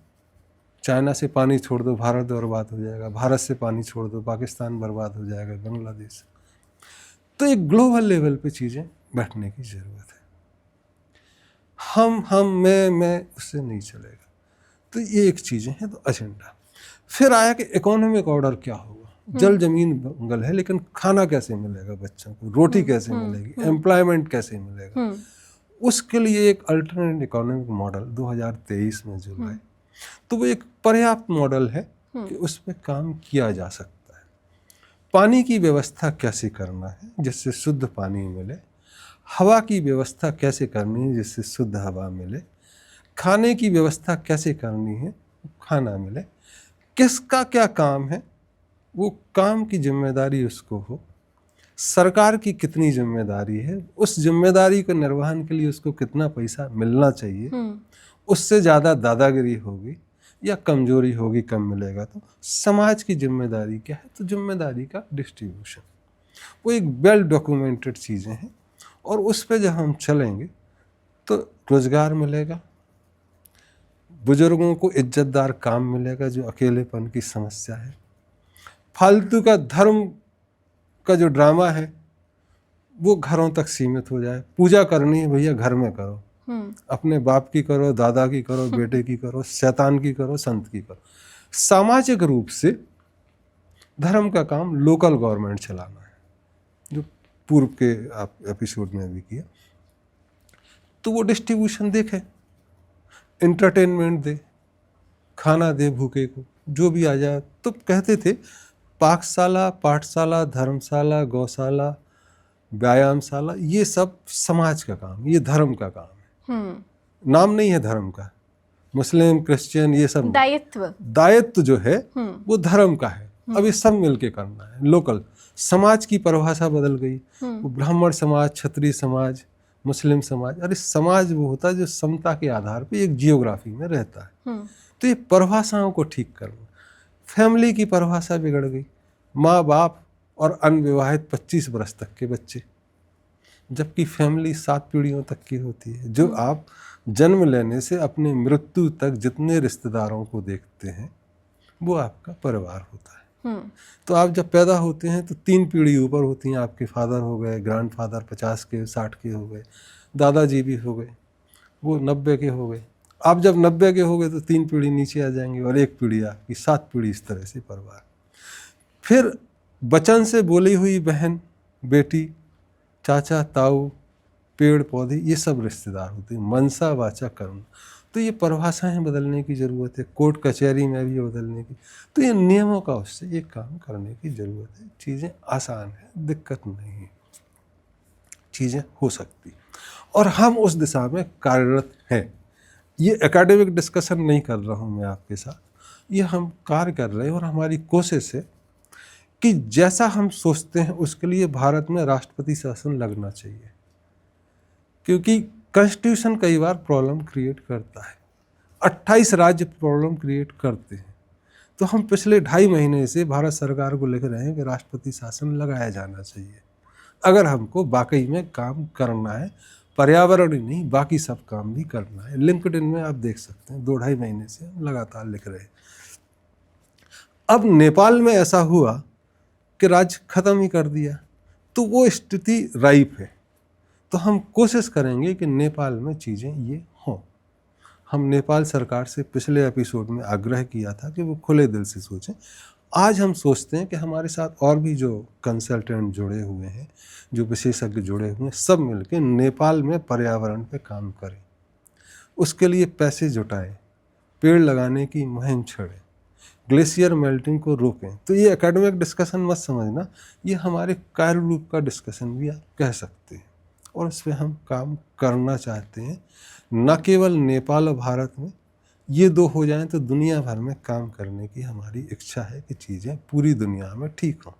चाइना से पानी छोड़ दो, भारत बर्बाद हो जाएगा। भारत से पानी छोड़ दो, पाकिस्तान बर्बाद हो जाएगा, बांग्लादेश। तो एक ग्लोबल लेवल पे चीज़ें बैठने की ज़रूरत है। हम मैं उससे नहीं चलेगा। तो ये एक चीज़ें हैं, तो एजेंडा। फिर आया कि इकोनॉमिक ऑर्डर क्या होगा। जल जमीन जंगल है, लेकिन खाना कैसे मिलेगा बच्चों को, रोटी कैसे मिलेगी, एम्प्लॉयमेंट कैसे मिलेगा, उसके लिए एक अल्टरनेट इकोनॉमिक मॉडल 2023 में जो है, तो वो एक पर्याप्त मॉडल है कि उस पर काम किया जा सकता है। पानी की व्यवस्था कैसे करना है जिससे शुद्ध पानी मिले, हवा की व्यवस्था कैसे करनी है जिससे शुद्ध हवा मिले, खाने की व्यवस्था कैसे करनी है खाना मिले, किसका क्या काम है वो काम की जिम्मेदारी उसको हो, सरकार की कितनी जिम्मेदारी है, उस जिम्मेदारी को निर्वहन के लिए उसको कितना पैसा मिलना चाहिए, उससे ज़्यादा दादागिरी होगी या कमजोरी होगी, कम मिलेगा तो समाज की जिम्मेदारी क्या है, तो जिम्मेदारी का डिस्ट्रीब्यूशन, वो एक वेल डॉक्यूमेंटेड चीज़ें हैं और उस पर जब हम चलेंगे तो रोजगार मिलेगा, बुजुर्गों को इज्जतदार काम मिलेगा जो अकेलेपन की समस्या है, फालतू का धर्म का जो ड्रामा है वो घरों तक सीमित हो जाए, पूजा करनी है भैया घर में करो, अपने बाप की करो, दादा की करो, बेटे की करो, शैतान की करो, संत की करो। सामाजिक रूप से धर्म का काम लोकल गवर्नमेंट चलाना है, जो पूर्व के आप एपिसोड में भी किया, तो वो डिस्ट्रीब्यूशन देखे, एंटरटेनमेंट दे, खाना दे भूखे को, जो भी आ जाए। तो कहते थे पाकशाला, पाठशाला, धर्मशाला, गौशाला, व्यायामशाला, ये सब समाज का काम, ये धर्म का काम है। नाम नहीं है धर्म का, मुस्लिम क्रिश्चियन ये सब दायित्व जो है वो धर्म का है। अब ये सब मिलके करना है। लोकल समाज की परिभाषा बदल गई, वो ब्राह्मण समाज, क्षत्रिय समाज, मुस्लिम समाज। अरे समाज वो होता है जो समता के आधार पे एक जियोग्राफी में रहता है। तो ये परिभाषाओं को ठीक करना। फैमिली की परिभाषा बिगड़ गई, माँ बाप और अनविवाहित 25 वर्ष तक के बच्चे, जबकि फैमिली 7 पीढ़ियों तक की होती है। जो आप जन्म लेने से अपने मृत्यु तक जितने रिश्तेदारों को देखते हैं वो आपका परिवार होता है। तो आप जब पैदा होते हैं तो 3 पीढ़ी ऊपर होती हैं, आपके फादर हो गए, ग्रैंडफादर 50 के 60 के हो गए, दादाजी भी हो गए, वो 90 के हो गए। आप जब 90 के हो गए तो 3 पीढ़ी नीचे आ जाएंगे और 1 पीढ़ी आपकी, 7 पीढ़ी इस तरह से परिवार। फिर बचन से बोली हुई बहन, बेटी, चाचा, ताऊ, पेड़ पौधे, ये सब रिश्तेदार होते हैं। मनसा वाचा कर्म, तो ये परिभाषाएं बदलने की ज़रूरत है, कोर्ट कचहरी में भी बदलने की। तो ये नियमों का उससे ये काम करने की ज़रूरत है। चीज़ें आसान है, दिक्कत नहीं है, चीज़ें हो सकती और हम उस दिशा में कार्यरत हैं। ये एकेडमिक डिस्कशन नहीं कर रहा हूँ मैं आपके साथ, ये हम कार्य कर रहे हैं और हमारी कोशिश है कि जैसा हम सोचते हैं उसके लिए भारत में राष्ट्रपति शासन लगना चाहिए, क्योंकि कॉन्स्टिट्यूशन कई बार प्रॉब्लम क्रिएट करता है। 28 राज्य प्रॉब्लम क्रिएट करते हैं। तो हम पिछले 2.5 महीने से भारत सरकार को लिख रहे हैं कि राष्ट्रपति शासन लगाया जाना चाहिए, अगर हमको वाकई में काम करना है। पर्यावरण ही नहीं, बाकी सब काम भी करना है। लिंक्डइन में आप देख सकते हैं 2-2.5 महीने से हम लगातार लिख रहे हैं। अब नेपाल में ऐसा हुआ कि राज्य खत्म ही कर दिया, तो वो स्थिति राइप है। तो हम कोशिश करेंगे कि नेपाल में चीज़ें ये हों। हम नेपाल सरकार से पिछले एपिसोड में आग्रह किया था कि वो खुले दिल से सोचें। आज हम सोचते हैं कि हमारे साथ और भी जो कंसल्टेंट जुड़े हुए हैं, जो विशेषज्ञ जुड़े हुए हैं, सब मिलकर नेपाल में पर्यावरण पे काम करें, उसके लिए पैसे जुटाएं, पेड़ लगाने की मुहिम छेड़ें, ग्लेशियर मेल्टिंग को रोकें। तो ये एकेडमिक डिस्कशन मत समझना, ये हमारे कार्य रूप का डिस्कशन भी आप कह सकते हैं और इस पर हम काम करना चाहते हैं। न केवल नेपाल और भारत में, ये 2 हो जाएं तो दुनिया भर में काम करने की हमारी इच्छा है कि चीज़ें पूरी दुनिया में ठीक हों।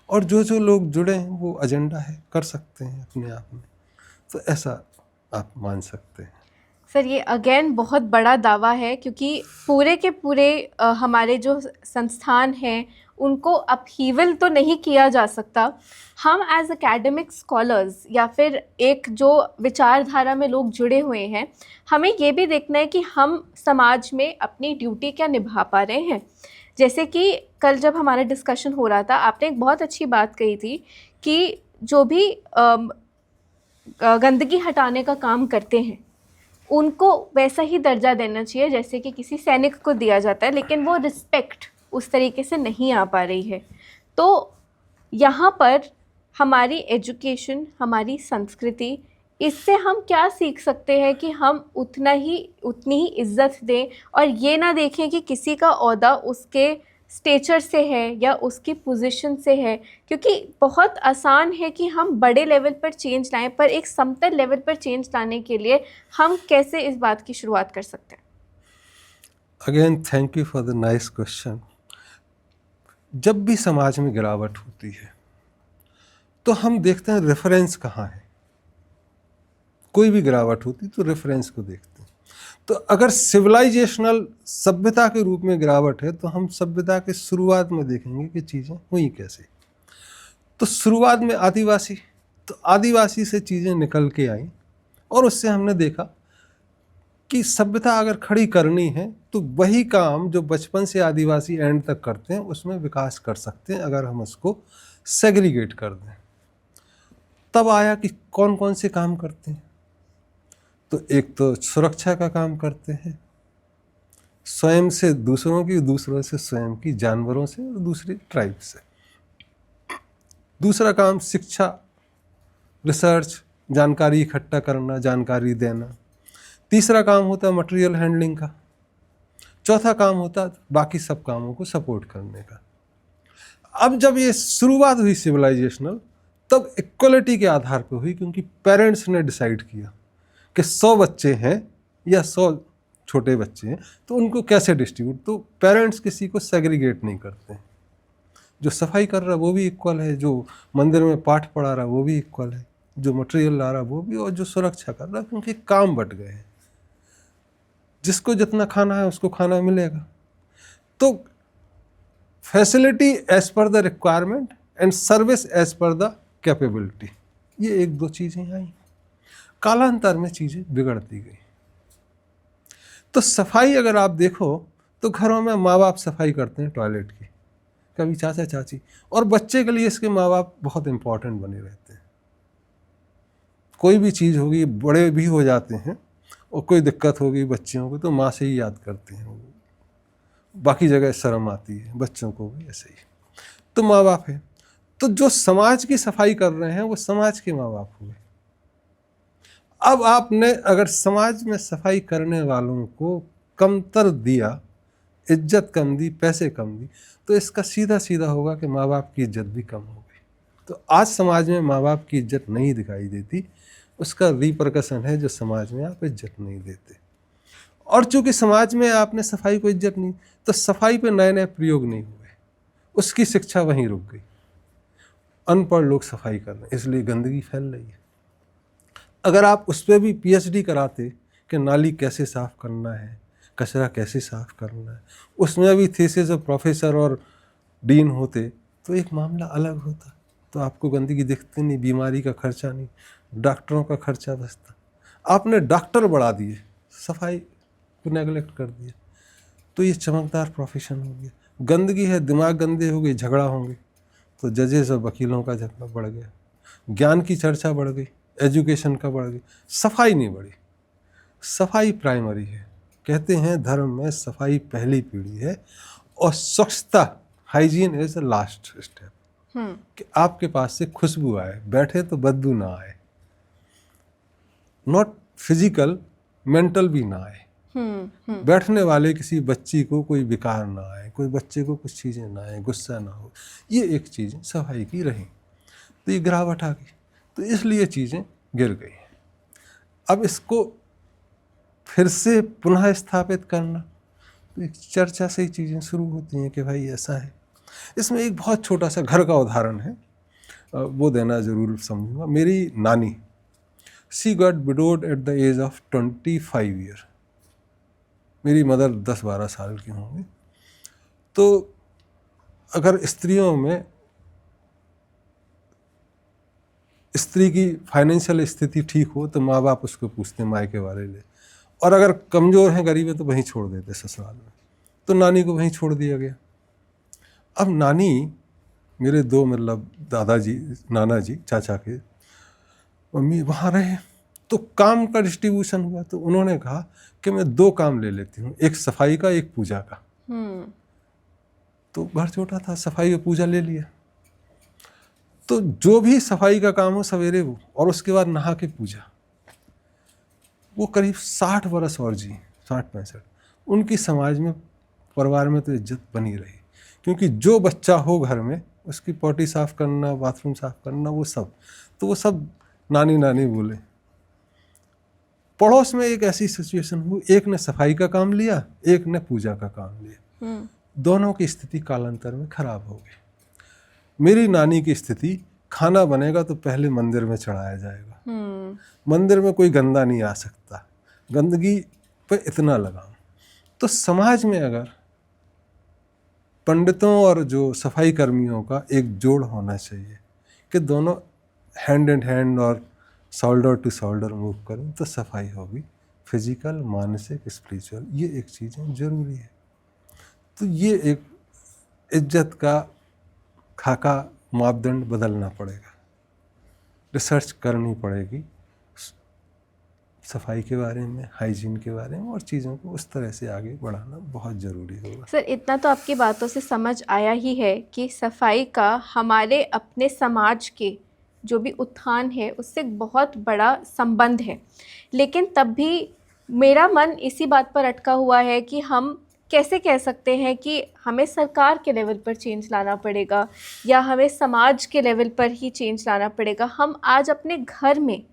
और जो लोग जुड़े हैं वो एजेंडा है, कर सकते हैं अपने आप में, तो ऐसा आप मान सकते हैं। सर ये अगेन बहुत बड़ा दावा है, क्योंकि पूरे के पूरे हमारे जो संस्थान हैं उनको अपहीवल तो नहीं किया जा सकता। हम एज एकेडमिक स्कॉलर्स या फिर एक जो विचारधारा में लोग जुड़े हुए हैं, हमें ये भी देखना है कि हम समाज में अपनी ड्यूटी क्या निभा पा रहे हैं। जैसे कि कल जब हमारा डिस्कशन हो रहा था, आपने एक बहुत अच्छी बात कही थी कि जो भी गंदगी हटाने का काम करते हैं उनको वैसा ही दर्जा देना चाहिए जैसे कि किसी सैनिक को दिया जाता है, लेकिन वो रिस्पेक्ट उस तरीके से नहीं आ पा रही है। तो यहाँ पर हमारी एजुकेशन, हमारी संस्कृति इससे हम क्या सीख सकते हैं कि हम उतनी ही इज्जत दें और ये ना देखें कि किसी का ओहदा उसके स्टेचर से है या उसकी पोजीशन से है, क्योंकि बहुत आसान है कि हम बड़े लेवल पर चेंज लाएं, पर एक समतल लेवल पर चेंज लाने के लिए हम कैसे इस बात की शुरुआत कर सकते हैं? Again thank you for the nice question. जब भी समाज में गिरावट होती है तो हम देखते हैं रेफरेंस कहाँ है। कोई भी गिरावट होती तो रेफरेंस को देखते हैं। तो अगर सिविलाइजेशनल सभ्यता के रूप में गिरावट है तो हम सभ्यता के शुरुआत में देखेंगे कि चीज़ें हुई कैसे। तो शुरुआत में आदिवासी, तो आदिवासी से चीज़ें निकल के आई और उससे हमने देखा कि सभ्यता अगर खड़ी करनी है तो वही काम जो बचपन से आदिवासी एंड तक करते हैं उसमें विकास कर सकते हैं अगर हम उसको सेग्रीगेट कर दें। तब आया कि कौन कौन से काम करते हैं। तो एक तो सुरक्षा का काम करते हैं, स्वयं से दूसरों की, दूसरों से स्वयं की, जानवरों से और दूसरी ट्राइब से। दूसरा काम शिक्षा, रिसर्च, जानकारी इकट्ठा करना, जानकारी देना। तीसरा काम होता है मटेरियल हैंडलिंग का। चौथा काम होता है बाकी सब कामों को सपोर्ट करने का। अब जब ये शुरुआत हुई सिविलाइजेशनल, तब इक्वलिटी के आधार पर हुई, क्योंकि पेरेंट्स ने डिसाइड किया कि 100 बच्चे हैं या 100 छोटे बच्चे हैं तो उनको कैसे डिस्ट्रीब्यूट। तो पेरेंट्स किसी को सेग्रीगेट नहीं करते हैं। जो सफाई कर रहा है वो भी इक्वल है, जो मंदिर में पाठ पढ़ा रहा है वो भी इक्वल है, जो मटेरियल ला रहा है वो भी, और जो सुरक्षा कर रहा है, क्योंकि काम बट गए हैं। जिसको जितना खाना है उसको खाना मिलेगा। तो facility as per the requirement and service as per the capability, ये एक दो चीज़ें आई। कालांतर में चीज़ें बिगड़ती गई। तो सफाई अगर आप देखो तो घरों में माँ बाप सफाई करते हैं टॉयलेट की, कभी चाचा चाची, और बच्चे के लिए इसके माँ बाप बहुत इम्पोर्टेंट बने रहते हैं। कोई भी चीज़ होगी, बड़े भी हो जाते हैं और कोई दिक्कत होगी बच्चियों को तो माँ से ही याद करते हैं। बाकी जगह शर्म आती है, बच्चों को भी ऐसे ही। तो माँ बाप है, तो जो समाज की सफाई कर रहे हैं वो समाज के माँ बाप हुए। अब आपने अगर समाज में सफाई करने वालों को कमतर दिया, इज्जत कम दी, पैसे कम दी, तो इसका सीधा सीधा होगा कि माँ बाप की इज्जत भी कम हो गई। तो आज समाज में माँ बाप की इज्जत नहीं दिखाई देती, उसका रिपरकशन है जो समाज में आप इज्जत नहीं देते। और चूंकि समाज में आपने सफाई को इज्जत नहीं, तो सफाई पे नए नए प्रयोग नहीं हुए, उसकी शिक्षा वहीं रुक गई। अनपढ़ लोग सफाई कर रहे हैं, इसलिए गंदगी फैल रही है। अगर आप उस पर भी पीएचडी कराते कि नाली कैसे साफ करना है, कचरा कैसे साफ करना है, उसमें भी थीसिस और प्रोफेसर और डीन होते तो एक मामला अलग होता। तो आपको गंदगी दिखती नहीं, बीमारी का खर्चा नहीं, डॉक्टरों का खर्चा बचता। आपने डॉक्टर बढ़ा दिए, सफाई को नेगलेक्ट कर दिया, तो ये चमकदार प्रोफेशन हो गया। गंदगी है, दिमाग गंदे हो गए, झगड़ा होंगे, तो जजेस और वकीलों का झगड़ा बढ़ गया, ज्ञान की चर्चा बढ़ गई, एजुकेशन का बढ़ गई, सफाई नहीं बढ़ी। सफाई प्राइमरी है। कहते हैं धर्म में सफाई पहली पीढ़ी है और स्वच्छता, hygiene is the last step, कि आपके पास से खुशबू आए, बैठे तो बदबू ना आए, नॉट फिजिकल, मेंटल भी ना आए। बैठने वाले किसी बच्ची को कोई विकार ना आए, कोई बच्चे को कुछ चीज़ें ना आए, गुस्सा ना हो, ये एक चीज़ें सफाई की रही। तो ये गिरावट आ गई, तो इसलिए चीज़ें गिर गई। अब इसको फिर से पुनः स्थापित करना, तो एक चर्चा से ही चीज़ें शुरू होती हैं कि भाई ऐसा है। इसमें एक बहुत छोटा सा घर का उदाहरण है, वो देना ज़रूर समझूंगा। मेरी नानी, she got widowed at the age of 25 year. मेरी मदर 10-12 साल की होंगी। तो अगर स्त्रियों में स्त्री की फाइनेंशियल स्थिति ठीक हो तो माँ बाप उसको पूछते मायके वाले ले, और अगर कमज़ोर हैं, गरीब है, तो वहीं छोड़ देते ससुराल में। तो नानी को वहीं छोड़ दिया गया। अब नानी, मेरे दो मतलब दादाजी, नाना जी, चाचा के मम्मी वहाँ रहे, तो काम का डिस्ट्रीब्यूशन हुआ। तो उन्होंने कहा कि मैं 2 काम ले लेती हूँ, एक सफाई का, एक पूजा का। तो घर छोटा था, सफाई और पूजा ले लिया। तो जो भी सफाई का काम हो सवेरे वो, और उसके बाद नहा के पूजा, वो करीब 60 वर्ष और जी, 60-65। उनकी समाज में, परिवार में तो इज्जत बनी रही, क्योंकि जो बच्चा हो घर में उसकी पॉटी साफ करना, बाथरूम साफ करना, वो सब नानी नानी बोले। पड़ोस में एक ऐसी सिचुएशन हुई, एक ने सफाई का काम लिया, एक ने पूजा का काम लिया। दोनों की स्थिति कालांतर में खराब हो गई। मेरी नानी की स्थिति, खाना बनेगा तो पहले मंदिर में चढ़ाया जाएगा, मंदिर में कोई गंदा नहीं आ सकता, गंदगी पे इतना लगाओ। तो समाज में अगर पंडितों और जो सफाई कर्मियों का एक जोड़ होना चाहिए कि दोनों हैंड इन हैंड और शोल्डर टू शोल्डर मूव करें, तो सफाई होगी, फिजिकल, मानसिक, स्पिरिचुअल, ये एक चीज़ें जरूरी है। तो ये एक इज्जत का खाका मापदंड बदलना पड़ेगा, रिसर्च करनी पड़ेगी सफाई के बारे में, हाइजीन के बारे में, और चीज़ों को उस तरह से आगे बढ़ाना बहुत ज़रूरी होगा। सर, इतना तो आपकी बातों से समझ आया ही है कि सफाई का हमारे अपने समाज के जो भी उत्थान है उससे एक बहुत बड़ा संबंध है, लेकिन तब भी मेरा मन इसी बात पर अटका हुआ है कि हम कैसे कह सकते हैं कि हमें सरकार के लेवल पर चेंज लाना पड़ेगा या हमें समाज के लेवल पर ही चेंज लाना पड़ेगा। हम आज अपने घर में,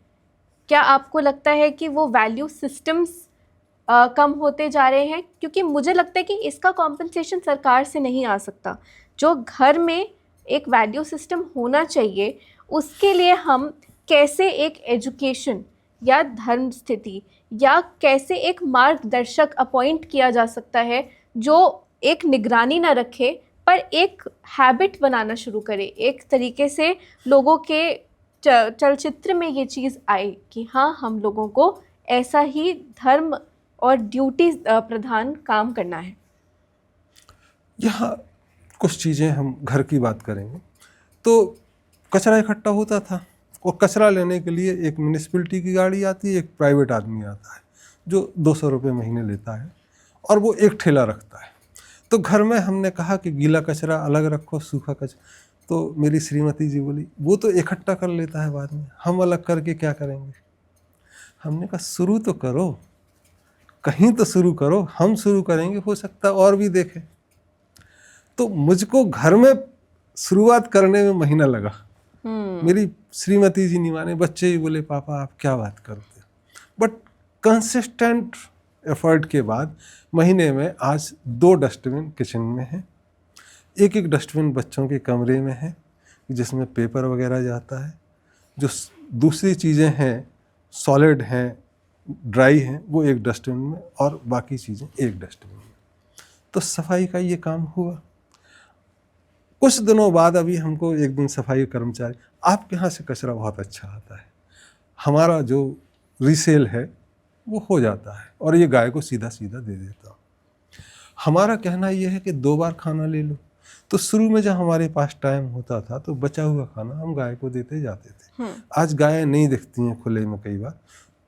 क्या आपको लगता है कि वो वैल्यू सिस्टम्स कम होते जा रहे हैं? क्योंकि मुझे लगता है कि इसका कॉम्पनसेशन सरकार से नहीं आ सकता। जो घर में एक वैल्यू सिस्टम होना चाहिए, उसके लिए हम कैसे एक एजुकेशन या धर्म स्थिति या कैसे एक मार्गदर्शक अपॉइंट किया जा सकता है जो एक निगरानी ना रखे पर एक हैबिट बनाना शुरू करे, एक तरीके से लोगों के चलचित्र में ये चीज़ आए कि हाँ, हम लोगों को ऐसा ही धर्म और ड्यूटी प्रधान काम करना है। यहाँ कुछ चीज़ें हम घर की बात करेंगे तो कचरा इकट्ठा होता था, और कचरा लेने के लिए एक म्यूनिसिपैलिटी की गाड़ी आती है, एक प्राइवेट आदमी आता है जो 200 रुपये महीने लेता है, और वो एक ठेला रखता है। तो घर में हमने कहा कि गीला कचरा अलग रखो, सूखा कचरा। तो मेरी श्रीमती जी बोली वो तो इकट्ठा कर लेता है बाद में, हम अलग करके क्या करेंगे। हमने कहा शुरू तो करो, कहीं तो शुरू करो, हम शुरू करेंगे, हो सकता है और भी देखें। तो मुझको घर में शुरुआत करने में महीना लगा। मेरी श्रीमती जी नहीं माने, बच्चे ही बोले पापा आप क्या बात करते। बट कंसिस्टेंट एफर्ट के बाद महीने में आज 2 डस्टबिन किचन में है, एक डस्टबिन बच्चों के कमरे में है जिसमें पेपर वगैरह जाता है, जो दूसरी चीज़ें हैं सॉलिड हैं, ड्राई हैं, वो एक डस्टबिन में, और बाकी चीज़ें एक डस्टबिन में। तो सफाई का ये काम हुआ। कुछ दिनों बाद अभी हमको एक दिन सफाई कर्मचारी, आपके यहाँ से कचरा बहुत अच्छा आता है, हमारा जो रीसेल है वो हो जाता है, और ये गाय को सीधा सीधा दे देता हूँ। हमारा कहना ये है कि 2 बार खाना ले लो। तो शुरू में जब हमारे पास टाइम होता था तो बचा हुआ खाना हम गाय को देते जाते थे। आज गायें नहीं दिखती हैं खुले में कई बार,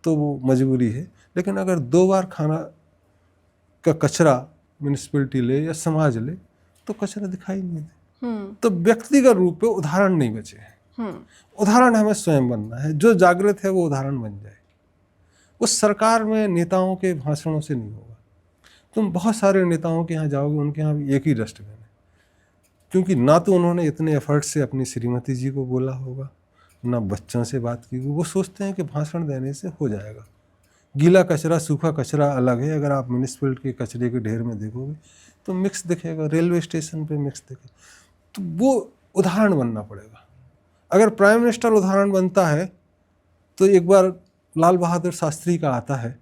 तो वो मजबूरी है। लेकिन अगर 2 बार खाना का कचरा म्यूनिसिपैलिटी ले या समाज ले तो कचरा दिखाई नहीं दे। तो व्यक्तिगत रूप पे उदाहरण नहीं बचे हैं। उदाहरण हमें स्वयं बनना है, जो जागृत है वो उदाहरण बन जाए। उस सरकार में नेताओं के भाषणों से नहीं होगा। तुम बहुत सारे नेताओं के यहाँ जाओगे, उनके यहाँ भी एक ही डस्टबिन है, क्योंकि ना तो उन्होंने इतने एफर्ट से अपनी श्रीमती जी को बोला होगा, ना बच्चों से बात की। वो सोचते हैं कि भाषण देने से हो जाएगा। गीला कचरा सूखा कचरा अलग है। अगर आप म्यूनिसिपैलिटी के कचरे के ढेर में देखोगे तो मिक्स दिखेगा, रेलवे स्टेशन पे मिक्स दिखेगा। तो वो उदाहरण बनना पड़ेगा। अगर प्राइम मिनिस्टर उदाहरण बनता है तो एक बार लाल बहादुर शास्त्री का आता है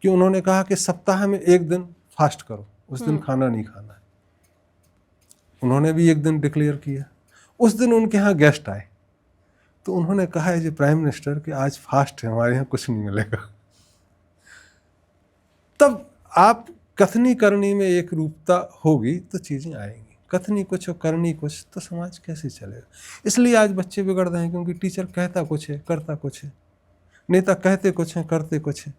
कि उन्होंने कहा कि सप्ताह में 1 दिन फास्ट करो, उस दिन खाना नहीं खाना है। उन्होंने भी 1 दिन डिक्लेयर किया। उस दिन उनके यहाँ गेस्ट आए तो उन्होंने कहा है जी प्राइम मिनिस्टर कि आज फास्ट है, हमारे यहाँ कुछ नहीं मिलेगा। तब आप कथनी करनी में एक रूपता होगी तो चीज़ें आएंगी। कथनी कुछ और करनी कुछ, तो समाज कैसे चलेगा। इसलिए आज बच्चे बिगड़ रहे हैं, क्योंकि टीचर कहता कुछ है करता कुछ है, नेता कहते कुछ हैं करते कुछ है,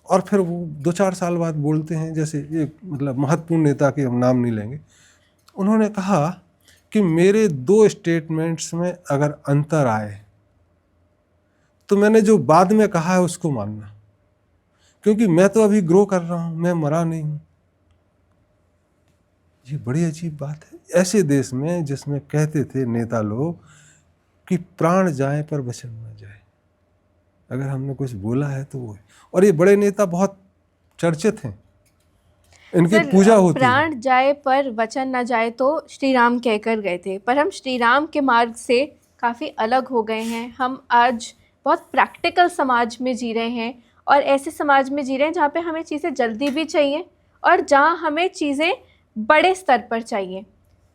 और फिर वो 2-4 साल बाद बोलते हैं। जैसे एक मतलब महत्वपूर्ण नेता के हम नाम नहीं लेंगे, उन्होंने कहा कि मेरे 2 स्टेटमेंट्स में अगर अंतर आए तो मैंने जो बाद में कहा है उसको मानना। क्योंकि मैं तो अभी ग्रो कर रहा हूँ, मैं मरा नहीं हूँ। ये बड़ी अजीब बात है। ऐसे देश में जिसमें कहते थे नेता लोग कि प्राण जाए पर वचन न जाए, अगर हमने कुछ बोला है तो वो है। और ये बड़े नेता बहुत चर्चित हैं, इनकी सर, पूजा होती है। प्राण जाए पर वचन न जाए तो श्री राम कहकर गए थे, पर हम श्री राम के मार्ग से काफ़ी अलग हो गए हैं। हम आज बहुत प्रैक्टिकल समाज में जी रहे हैं, और ऐसे समाज में जी रहे हैं जहाँ पे हमें चीज़ें जल्दी भी चाहिए और जहाँ हमें चीज़ें बड़े स्तर पर चाहिए।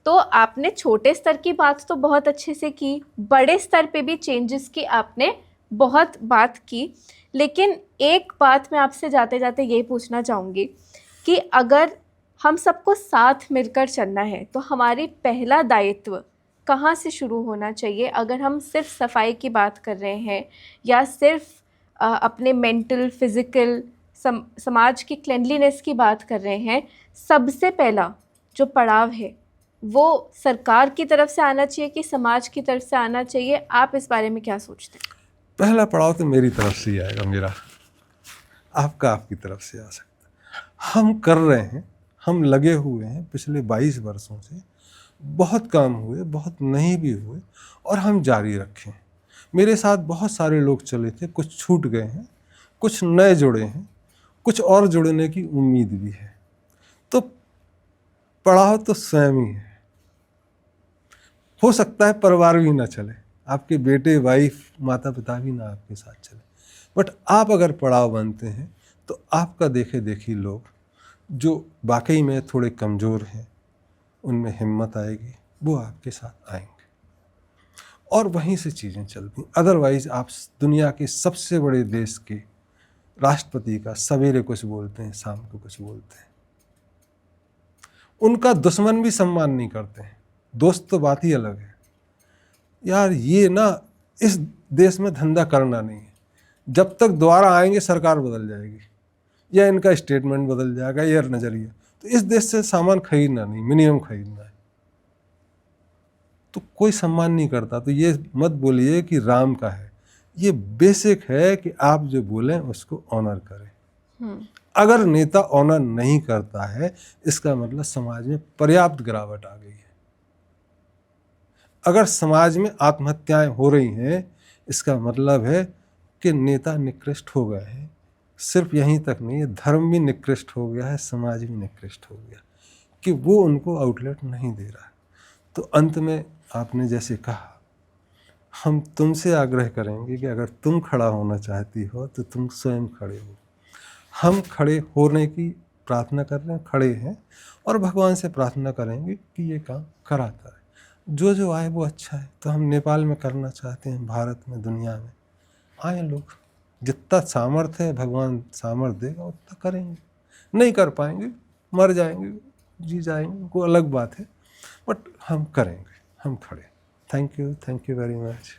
तो आपने छोटे स्तर की बात तो बहुत अच्छे से की, बड़े स्तर पे भी चेंजेस की आपने बहुत बात की। लेकिन एक बात मैं आपसे जाते जाते ये पूछना चाहूँगी कि अगर हम सबको साथ मिलकर चलना है तो हमारी पहला दायित्व कहाँ से शुरू होना चाहिए? अगर हम सिर्फ सफाई की बात कर रहे हैं या सिर्फ अपने मेंटल, फिज़िकल, समाज की क्लेanलीनेस की बात कर रहे हैं, सबसे पहला जो पड़ाव है वो सरकार की तरफ से आना चाहिए कि समाज की तरफ से आना चाहिए? आप इस बारे में क्या सोचते हैं? पहला पड़ाव तो मेरी तरफ से ही आएगा, मेरा। आपका आपकी तरफ से आ सकता है। हम कर रहे हैं, हम लगे हुए हैं पिछले 22 वर्षों से। बहुत काम हुए, बहुत नहीं भी हुए, और हम जारी रखें। मेरे साथ बहुत सारे लोग चले थे, कुछ छूट गए हैं, कुछ नए जुड़े हैं, कुछ और जुड़ने की उम्मीद भी है। तो पड़ाव तो स्वयं ही है। हो सकता है परिवार भी ना चले, आपके बेटे, वाइफ, माता पिता भी ना आपके साथ चले, बट आप अगर पड़ाव बनते हैं तो आपका देखे देखी लोग जो वाकई में थोड़े कमज़ोर हैं, उनमें हिम्मत आएगी, वो आपके साथ आएंगे और वहीं से चीज़ें चलती। अदरवाइज़ आप दुनिया के सबसे बड़े देश के राष्ट्रपति का सवेरे कुछ बोलते हैं, शाम को कुछ बोलते हैं, उनका दुश्मन भी सम्मान नहीं करते हैं, दोस्त तो बात ही अलग है। यार ये ना, इस देश में धंधा करना नहीं है। जब तक दोबारा आएंगे सरकार बदल जाएगी या इनका स्टेटमेंट बदल जाएगा या नज़रिया, तो इस देश से सामान खरीदना नहीं, मिनिमम खरीदना है। तो कोई सम्मान नहीं करता, तो ये मत बोलिए कि राम का है। ये बेसिक है कि आप जो बोलें उसको ऑनर करें। अगर नेता ऑनर नहीं करता है, इसका मतलब समाज में पर्याप्त गिरावट आ गई है। अगर समाज में आत्महत्याएं हो रही हैं, इसका मतलब है कि नेता निकृष्ट हो गए हैं। सिर्फ यहीं तक नहीं है, धर्म भी निकृष्ट हो गया है, समाज भी निकृष्ट हो गया कि वो उनको आउटलेट नहीं दे रहा है। तो अंत में आपने जैसे कहा, हम तुमसे आग्रह करेंगे कि अगर तुम खड़ा होना चाहती हो तो तुम स्वयं खड़े हो। हम खड़े होने की प्रार्थना कर रहे हैं, खड़े हैं, और भगवान से प्रार्थना करेंगे कि ये काम कराता है। जो जो आए वो अच्छा है। तो हम नेपाल में करना चाहते हैं, भारत में, दुनिया में आए लोग। जितना सामर्थ्य है, भगवान सामर्थ्य देगा उतना करेंगे। नहीं कर पाएंगे, मर जाएंगे, जी जाएंगे, वो अलग बात है, बट हम करेंगे, हम खड़े। Thank you very much.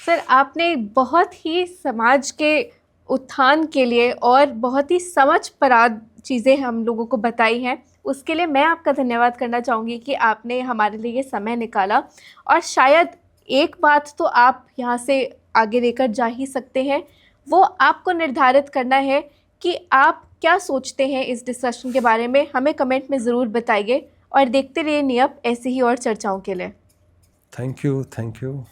Sir, आपने बहुत ही समाज के उत्थान के लिए और बहुत ही समझपराध चीज़ें हम लोगों को बताई हैं। उसके लिए मैं आपका धन्यवाद करना चाहूँगी कि आपने हमारे लिए ये समय निकाला। और शायद एक बात तो आप यहाँ से आगे लेकर जा ही सकते हैं, वो आपको निर्धारित करना है कि आप क्या सोचते हैं इस डिस्कशन के बारे में। हमें कमेंट में ज़रूर बताइए और देखते रहिए नियप ऐसी ही और चर्चाओं के लिए। Thank you.